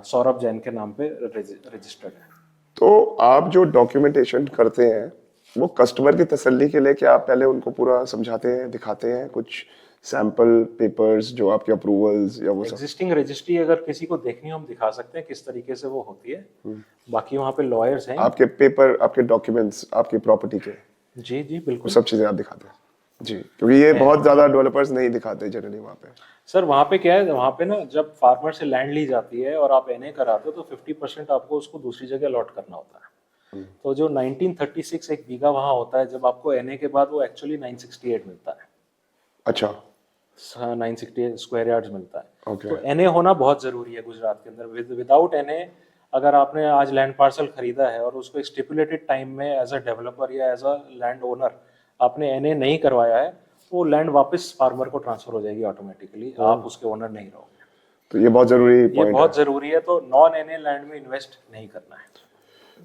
सौरभ जैन के नाम पे रजिस्टर्ड है। तो आप जो डॉक्यूमेंटेशन करते हैं वो कस्टमर की तसल्ली के लिए क्या आप पहले उनको पूरा समझाते हैं, दिखाते हैं कुछ सैंपल पेपर्स जो आपके अप्रूवल्स या वो सब? एग्जिस्टिंग रजिस्ट्री अगर किसी को देखनी हो हम दिखा सकते हैं किस तरीके से वो होती है। बाकी वहाँ पे लॉयर्स हैं। आपके पेपर, आपके डॉक्यूमेंट्स, आपकी प्रॉपर्टी के? जी जी बिल्कुल, सब चीजें आप दिखाते हैं जी? क्योंकि ये बहुत ज्यादा डेवलपर्स नहीं दिखाते जनरली वहाँ पे। सर वहाँ पे क्या है, वहाँ पे ना जब फार्मर से लैंड ली जाती है और आप NA कराते हो तो 50% आपको उसको दूसरी जगह अलॉट करना होता है। तो जो 1936 एक बीघा वहाँ होता है, जब आपको NA के बाद वो एक्चुअली 968 मिलता है। अच्छा। 968 स्क्वायर यार्ड्स मिलता है। Okay. तो NA होना बहुत जरूरी है गुजरात के अंदर। विदाउट NA अगर आपने आज लैंड पार्सल खरीदा है और उसको एक स्टिपुलेटेड टाइम में एज अ डेवलपर या एज अ लैंड ओनर आपने NA नहीं करवाया है, तो वो लैंड वापस फार्मर को ट्रांसफर हो जाएगी ऑटोमेटिकली, आप उसके ओनर नहीं रहोगे। तो ये बहुत जरूरी ये पॉइंट बहुत जरूरी है। तो नॉन NA लैंड में इन्वेस्ट नहीं करना है।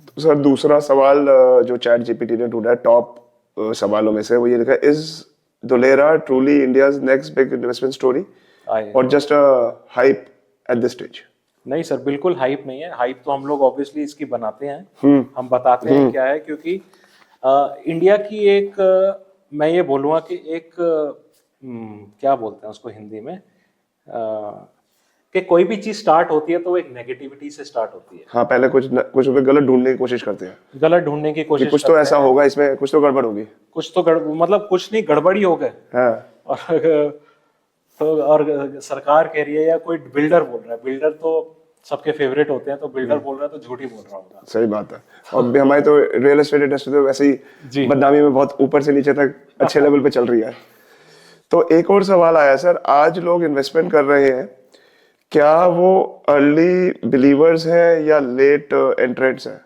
तो सर दूसरा सवाल जो चैट जीपीटी ने ढूंढा है, टॉप सवालों में से, वो ये लिखा, is Dholera truly India's next big investment story आए और just a hype at this stage? नहीं सर, बिल्कुल हाइप नहीं है। हाइप तो हम लोग ऑब्वियसली इसकी बनाते हैं, हम बताते हैं क्या है, क्योंकि इंडिया की एक मैं ये बोलूँगा कि एक क्या बोलते हैं उसको हिंदी में, कि कोई भी चीज स्टार्ट होती है तो वो एक नेगेटिविटी से स्टार्ट होती है। हाँ, पहले कुछ लोग गलत ढूंढने की कोशिश करते हैं गलत ढूंढने की कि कोशिश कुछ तो करते ऐसा हैं, होगा, इसमें कुछ तो गड़बड़ होगी। कुछ तो मतलब कुछ नहीं, गड़बड़ी हो गए। हाँ, और तो और सरकार कह रही है या कोई बिल्डर बोल रहा है, बिल्डर तो सबके फेवरेट होते हैं, तो बिल्डर बोल रहा है तो झूठ ही बोल रहा होगा। सही बात है। और भी हमारी तो रियल एस्टेट इंडस्ट्री तो वैसे जी। ही बदनामी में बहुत ऊपर से नीचे तक अच्छे लेवल पे चल रही है। तो एक और सवाल आया सर, आज लोग इन्वेस्टमेंट कर रहे हैं, क्या वो अर्ली बिलीवर्स हैं या लेट एंट्रेंट्स हैं?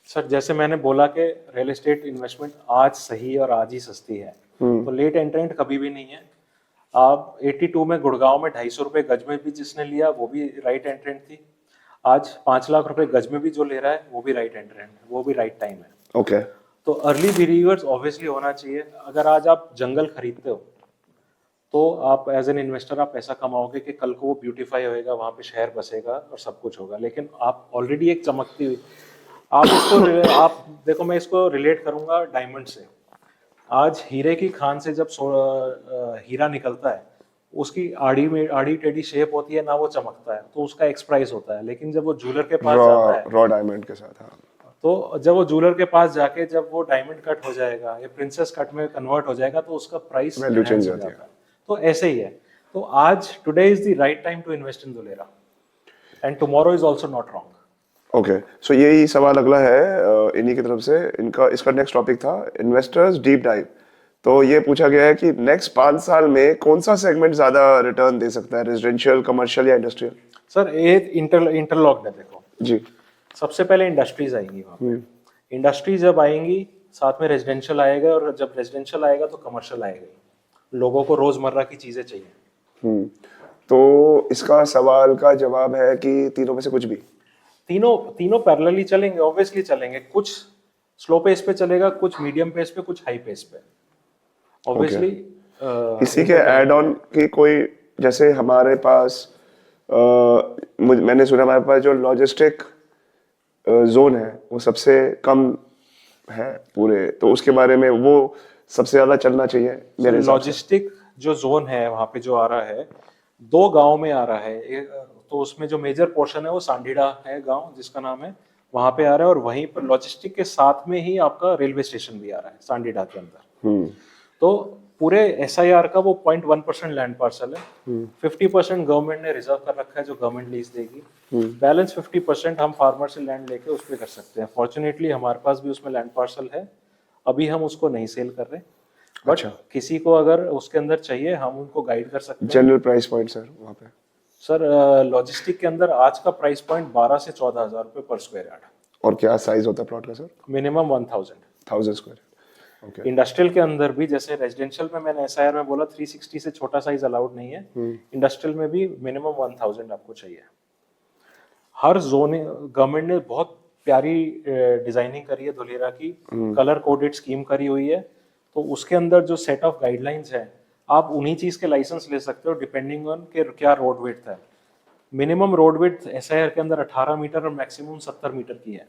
सर जैसे मैंने बोला कि रियल एस्टेट इन्वेस्टमेंट आज सही और आज ही सस्ती है, तो लेट एंट्रेंट कभी भी नहीं है। आप 82 में गुड़गांव में 250 रुपए गज में भी जिसने लिया वो भी राइट एंट्रेंट थी। आज 5 लाख रुपए गज में भी जो ले रहा है वो भी राइट एंट्रेंट, वो भी राइट टाइम है। ओके। तो अर्ली बिलीवर्स ऑब्वियसली होना चाहिए। अगर आज आप जंगल खरीदते हो तो आप एज एन इन्वेस्टर आप पैसा कमाओगे कि कल को वो ब्यूटीफाई होएगा, वहां पे शहर बसेगा और सब कुछ होगा। लेकिन आप ऑलरेडी एक चमकती हुई, आप इसको आप देखो, मैं इसको रिलेट करूंगा डायमंड से। आज हीरे की खान से जब हीरा निकलता है, उसकी आड़ी टेढ़ी शेप होती है ना, वो चमकता है, तो उसका एक्स प्राइस होता है। लेकिन जब वो जूलर के पास जाता है, रॉ डायमंड के साथ, हाँ। तो जब वो जूलर के पास जाके जब वो डायमंड कट हो जाएगा या प्रिंसेस कट में कन्वर्ट हो जाएगा, तो उसका प्राइस वैल्यू चेंज हो जाती है। तो ऐसे ही है। तो आज today is the right time to invest in Dholera and tomorrow is also not wrong. Okay, so यही सवाल अगला है इन्हीं की तरफ से। इसका नेक्स्ट टॉपिक था इन्वेस्टर्स डीप डाइव। तो ये पूछा गया है कि नेक्स्ट 5 साल में कौन सा सेगमेंट ज्यादा रिटर्न दे सकता है, रेजिडेंशियल, कमर्शियल या इंडस्ट्रियल? सर एक इंटरलॉक है, देखो जी। सबसे पहले इंडस्ट्रीज आएंगी वहाँ पे। इंडस्ट्री जब आएंगी साथ में रेजिडेंशियल आएगा, और जब रेजिडेंशियल आएगा तो कमर्शियल आएगा। लोगों को रोजमर्रा की चीजें चाहिए। तो इसका सवाल का जवाब है कि तीनों में से कुछ भी? तीनों पैरेलली चलेंगे, ऑब्वियसली चलेंगे। कुछ स्लो पेस पे चलेगा, कुछ मीडियम पेस पे, कुछ हाई पेस पे, ऑब्वियसली। इसी के ऐड ऑन की कोई, जैसे हमारे पास मैंने सुना हमारे पास जो लॉजिस्टिक जोन है वो सबसे कम है पूरे, तो उसके बारे में वो सबसे ज्यादा चलना चाहिए मेरे हिसाब से। लॉजिस्टिक जो जोन है वहां पे जो आ रहा है, 2 गांव में आ रहा है। तो उसमें जो मेजर पोर्शन है वो सांडीडा है गांव जिसका नाम है, वहां पे आ रहा है। और वहीं पर लॉजिस्टिक के साथ में ही आपका रेलवे स्टेशन भी आ रहा है सांडीडा के अंदर। तो पूरे SIR का वो 0.1% लैंड पार्सल है। 50% गवर्नमेंट ने रिजर्व कर रखा है जो गवर्नमेंट लीज देगी। बैलेंस 50% हम फार्मर से लैंड लेके उस पर कर सकते हैं। फॉर्चुनेटली हमारे पास भी उसमें लैंड पार्सल है, अभी हम उसको नहीं सेल कर रहे। बट किसी को अगर उसके अंदर चाहिए हम उनको गाइड कर सकते हैं। जनरल प्राइस पॉइंट सर वहाँ पे? सर लॉजिस्टिक के अंदर आज का प्राइस पॉइंट 12 से 14 हजार रुपए पर स्क्वायर यार्ड। और क्या साइज होता है प्लॉट का sir? Minimum 1000 square. Okay. Industrial के अंदर भी, जैसे रेजिडेंशियल में मैंने SIR में बोला 360 से छोटा साइज अलाउड नहीं है, इंडस्ट्रियल में भी मिनिमम 1000 आपको चाहिए। हर जोन गवर्नमेंट ने बहुत प्यारी डिजाइनिंग करी है धुलेरा की, कलर कोडेड स्कीम करी हुई है। तो उसके अंदर जो सेट ऑफ गाइडलाइंस है, आप उन्हीं चीज के लाइसेंस ले सकते हो डिपेंडिंग ऑन के क्या रोड विड्थ है। मिनिमम रोड विड्थ SIR के अंदर 18 मीटर और मैक्सिमम 70 मीटर की है।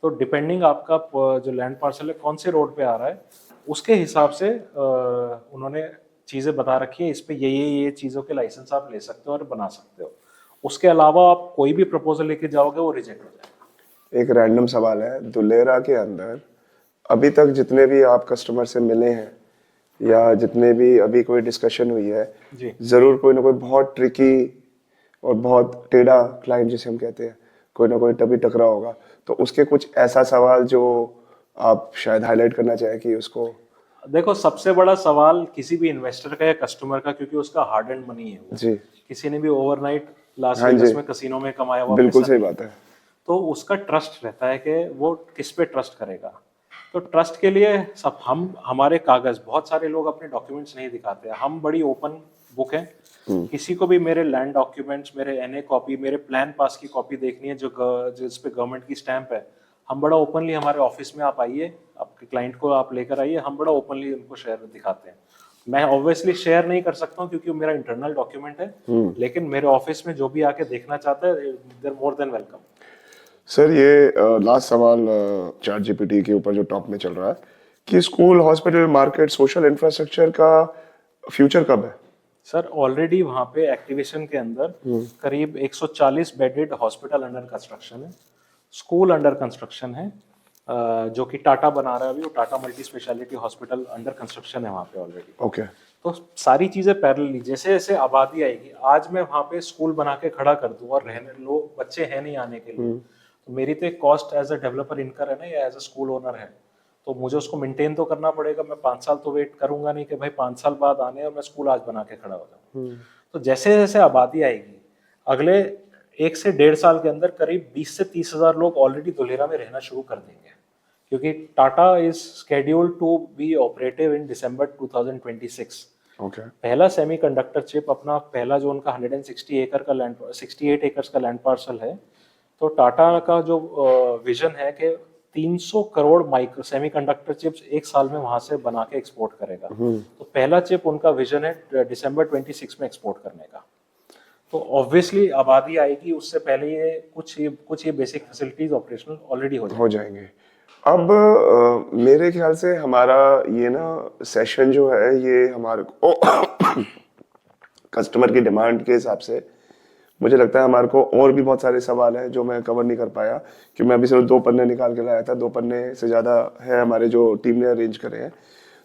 तो डिपेंडिंग आपका जो लैंड पार्सल है कौन से रोड पे आ रहा है, उसके हिसाब से उन्होंने चीजें बता रखी है, इस पे ये चीजों के लाइसेंस आप ले सकते हो और बना सकते हो। उसके अलावा आप कोई भी प्रपोजल लेके जाओगे वो रिजेक्ट हो जाएगा। एक रैंडम सवाल है, धुलेरा के अंदर अभी तक जितने भी आप कस्टमर से मिले हैं या जितने भी अभी कोई डिस्कशन हुई है, जरूर कोई ना कोई बहुत ट्रिकी और बहुत टेढ़ा क्लाइंट जिसे हम कहते हैं, कोई ना कोई तभी टकरा होगा। तो उसके कुछ ऐसा सवाल जो आप शायद हाईलाइट करना चाहें कि उसको? देखो सबसे बड़ा सवाल किसी भी इन्वेस्टर का या कस्टमर का, क्योंकि उसका हार्ड एंड मनी है वो। जी। किसी ने भी ओवरनाइट लास वेगास में कसिनो में कमाया हुआ बिल्कुल पैसा सही नहीं। बात है। तो उसका ट्रस्ट रहता है कि वो किस पे ट्रस्ट करेगा। तो ट्रस्ट के लिए सब हमारे कागज, बहुत सारे लोग अपने डॉक्यूमेंट्स नहीं दिखाते, हम बड़ी ओपन बुक है। किसी को भी मेरे लैंड डॉक्यूमेंट्स, मेरे NA कॉपी, मेरे प्लान पास की कॉपी देखनी है जो जिस पे गवर्नमेंट की स्टैंप है, हम बड़ा ओपनली, हमारे ऑफिस में आप आइए, आपके क्लाइंट को आप लेकर आइए, हम बड़ा ओपनली उनको शेयर दिखाते हैं। मैं ऑब्वियसली शेयर नहीं कर सकता हूँ क्योंकि वो मेरा इंटरनल डॉक्यूमेंट है, लेकिन मेरे ऑफिस में जो भी आके देखना चाहता है, they are more than welcome. Sir ये लास्ट सवाल चैट जीपीटी के ऊपर जो टॉप में चल रहा है कि school, hospital, market, social infrastructure का फ्यूचर कब है? सर ऑलरेडी वहाँ पे एक्टिवेशन के अंदर करीब 140 बेडेड हॉस्पिटल अंडर कंस्ट्रक्शन है, स्कूल अंडर कंस्ट्रक्शन है, जो कि टाटा बना रहा है अभी, वो Tata multi speciality hospital under construction है वहाँ पे ऑलरेडी। ओके। तो सारी चीजें पैरेलली, जैसे जैसे आबादी आएगी, आज मैं वहाँ पे स्कूल बना के खड़ा कर दूं और रहने लोग, बच्चे हैं नहीं आने के लिए, तो मेरी तो एक कॉस्ट एज अ डेवलपर इनकर है ना, या एज अ स्कूल ओनर है, तो मुझे उसको मेंटेन तो करना पड़ेगा। मैं 5 साल तो वेट करूंगा नहीं कि भाई 5 साल बाद आने और मैं स्कूल आज बना के खड़ा हो जाऊँ। तो जैसे जैसे आबादी आएगी, अगले 1 से 1.5 साल के अंदर करीब 20 से 30 हजार लोग ऑलरेडी धुलेरा में रहना शुरू कर देंगे, क्योंकि Tata is scheduled to be operative in December 2026। Okay. पहला सेमीकंडक्टर चिप अपना, पहला जो उनका 160 एकड़ का लैंड, 68 एकड़ का लैंड पार्सल है, तो टाटा का जो विजन है कि 300 करोड़ माइक्रो सेमीकंडक्टर चिप्स एक साल में वहां से बना के एक्सपोर्ट करेगा। तो पहला चिप उनका विजन है दिसंबर 26 में एक्सपोर्ट करने का। तो ऑब्वियसली आबादी आएगी, उससे पहले ये कुछ ये बेसिक फैसिलिटीज ऑपरेशनल ऑलरेडी हो जाएंगे। अब मेरे ख्याल से हमारा ये ना सेशन जो है, ये हमारे कस्टमर की डिमांड के हिसाब से मुझे लगता है हमारे को और भी बहुत सारे सवाल हैं जो मैं कवर नहीं कर पाया, कि मैं अभी सिर्फ 2 पन्ने निकाल के लाया था, 2 पन्ने से ज़्यादा है हमारे जो टीम ने अरेंज करे हैं।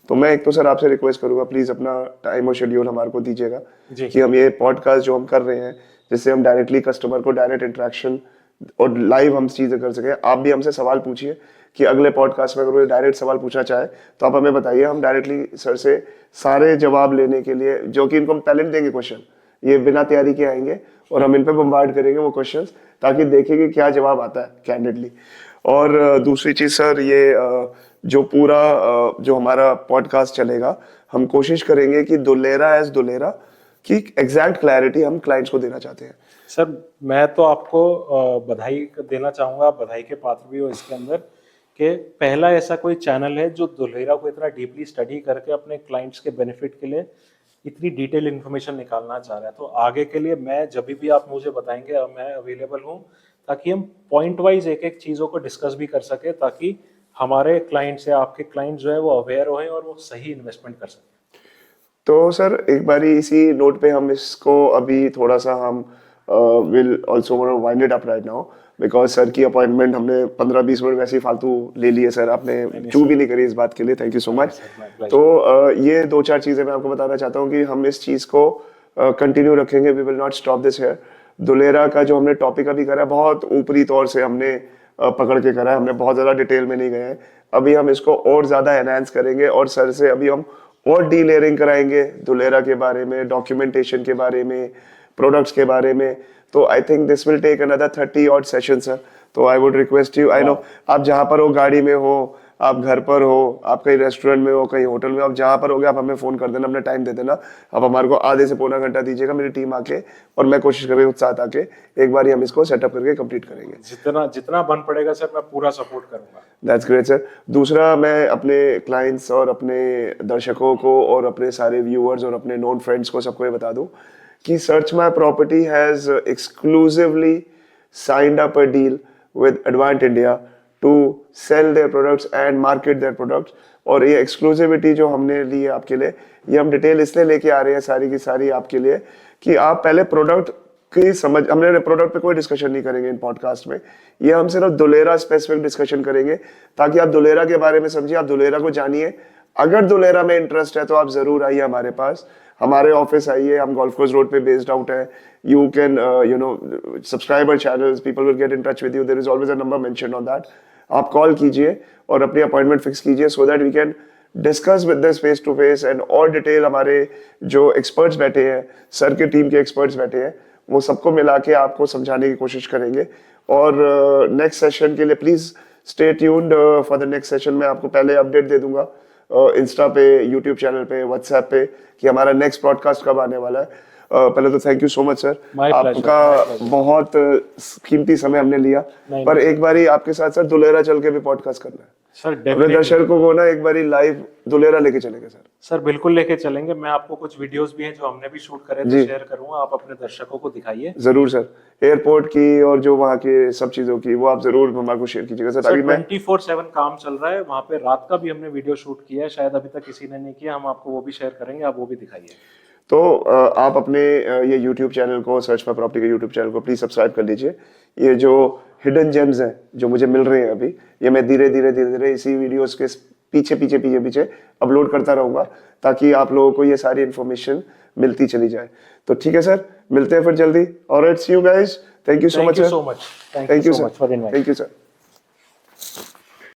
तो मैं एक तो सर आपसे रिक्वेस्ट करूंगा, प्लीज़ अपना टाइम और शेड्यूल हमारे को दीजिएगा कि हम ये पॉडकास्ट जो हम कर रहे हैं, जिससे हम डायरेक्टली कस्टमर को डायरेक्ट इंटरेक्शन और लाइव हम चीज़ें कर सकें। आप भी हमसे सवाल पूछिए कि अगले पॉडकास्ट में अगर कोई डायरेक्ट सवाल पूछना चाहे तो आप हमें बताइए, हम डायरेक्टली सर से सारे जवाब लेने के लिए, जो कि इनको हम टैलेंट देंगे क्वेश्चन, ये बिना तैयारी के आएंगे और हम इन पे बम्बार्ड करेंगे वो क्वेश्चंस, ताकि देखेंगे क्या जवाब आता है कैंडिडली। और दूसरी चीज़ सर, ये जो पूरा जो हमारा पॉडकास्ट चलेगा, हम कोशिश करेंगे कि दुलेरा एज दुलेरा की एग्जैक्ट क्लैरिटी हम क्लाइंट्स को देना चाहते हैं। सर मैं तो आपको बधाई देना चाहूँगा, बधाई के पात्र भी हो इसके अंदर, कि पहला ऐसा कोई चैनल है जो दुलेरा को इतना डीपली स्टडी करके अपने क्लाइंट्स के बेनिफिट के लिए इतनी डिटेल इन्फॉर्मेशन निकालना चाह रहा है। तो आगे के लिए मैं जब भी आप मुझे बताएंगे, मैं अवेलेबल हूँ, ताकि हम पॉइंट वाइज एक एक चीज़ों को डिस्कस भी कर सके, ताकि हमारे क्लाइंट्स या आपके क्लाइंट जो है वो अवेयर हों और वो सही इन्वेस्टमेंट कर सकें। तो सर एक बारी इसी नोट पे हम इसको अभी थोड़ा सा हम will also wind it up right now, because sir की अपॉइंटमेंट हमने 15-20 मिनट वैसे ही फालतू ले लिए सर, आपने चू भी नहीं करी इस बात के लिए, थैंक यू सो मच। तो ये 2-4 चीज़ें मैं आपको बताना चाहता हूँ कि हम इस चीज़ को कंटिन्यू रखेंगे, we will not stop this here. Dholera का जो हमने टॉपिक अभी करा है, बहुत ऊपरी तौर से हमने पकड़ के करा है, हमने बहुत ज़्यादा डिटेल में नहीं गए हैं। अभी हम इसको और ज़्यादा एनहांस करेंगे और सर से अभी हम और डी लेयरिंग कराएंगे दुलेरा के बारे में, डॉक्यूमेंटेशन के बारे में, प्रोडक्ट्स के बारे में। तो I think this will take another 30 odd session sir. तो I would request you, I know आप जहाँ पर हो, गाड़ी में हो, आप घर पर हो, आप कहीं रेस्टोरेंट में हो, कहीं होटल में, आप जहाँ पर हो गए, आप हमें फ़ोन कर देना, अपना टाइम दे देना, आप हमारे को आधे से पौना घंटा दीजिएगा, मेरी टीम आके, और मैं कोशिश करेंगे उत्साह आके एक बार ही हम इसको सेटअप करके कंप्लीट करेंगे। जितना बन पड़ेगा सर, मैं पूरा सपोर्ट करूंगा। That's great sir. दूसरा, मैं अपने क्लाइंट्स और अपने दर्शकों को और अपने सारे व्यूअर्स और अपने नोन फ्रेंड्स को सबको ये बता दूं कि search my property has exclusively signed up a deal with Advant India to sell their products and market their products। और ये एक्सक्लूसिविटी जो हमने ली है आपके लिए, ये हम डिटेल इसलिए लेके आ रहे हैं सारी की सारी आपके लिए, कि आप पहले प्रोडक्ट की समझ, हमने प्रोडक्ट पे कोई डिस्कशन नहीं करेंगे इन पॉडकास्ट में, ये हम सिर्फ दुलेरा स्पेसिफिक डिस्कशन करेंगे, ताकि आप दुलेरा के बारे में समझिए, आप दुलेरा को जानिए। अगर दुलेरा में इंटरेस्ट है तो आप जरूर आइए हमारे पास, हमारे ऑफिस आइए, हम गोल्फ कोर्स रोड पे बेस्ड आउट है। You can subscribe our channels, people will get in touch with you, there is always a number mentioned on that. आप कॉल कीजिए और अपनी अपॉइंटमेंट फिक्स कीजिए, so that we can discuss with this face to face and और डिटेल। हमारे जो एक्सपर्ट्स बैठे हैं, सर के टीम के एक्सपर्ट्स बैठे हैं, वो सबको मिला के आपको समझाने की कोशिश करेंगे। और नेक्स्ट सेशन के लिए please stay tuned for the next session. मैं आपको पहले अपडेट दे दूंगा इंस्टा पे, यूट्यूब चैनल पे, व्हाट्सएप पे, कि हमारा नेक्स्ट पॉडकास्ट कब आने वाला है। पहले तो thank you so much sir, My pleasure, आपका my pleasure. बहुत कीमती समय हमने लिया। नहीं, पर एक बारी आपके साथ साथ दुलेरा चल के भी पॉडकास्ट करना है। सर अपने डेफिनेटली दर्शकों को ना एक बारी लाइव दुलेरा लेके चलेंगे सर। सर, बिल्कुल लेके चलेंगे। मैं आपको कुछ वीडियोस भी हैं जो हमने भी शूट करे थे, जी। शेयर करूंगा, आप अपने दर्शकों को दिखाइए। जरूर सर, एयरपोर्ट की और जो वहाँ के सब चीजों की वो आप जरूर हमारे को शेयर कीजिएगा सर। सर अभी मैं 24/7 काम चल रहा है वहाँ पे, रात का भी हमने वीडियो शूट किया है, शायद अभी तक किसी ने नहीं किया, हम आपको वो भी शेयर करेंगे, आप वो भी दिखाइए। तो आप अपने ये YouTube चैनल को, सर्च फॉर प्रॉपर्टी के YouTube चैनल को प्लीज सब्सक्राइब कर लीजिए। ये जो हिडन जेम्स हैं जो मुझे मिल रहे हैं अभी, ये मैं धीरे धीरे इसी वीडियोस के पीछे अपलोड करता रहूंगा, ताकि आप लोगों को ये सारी इन्फॉर्मेशन मिलती चली जाए। तो ठीक है सर, मिलते हैं फिर जल्दी। Alright, see you guys, thank you so much sir. Thank you so much for invite. Thank you sir.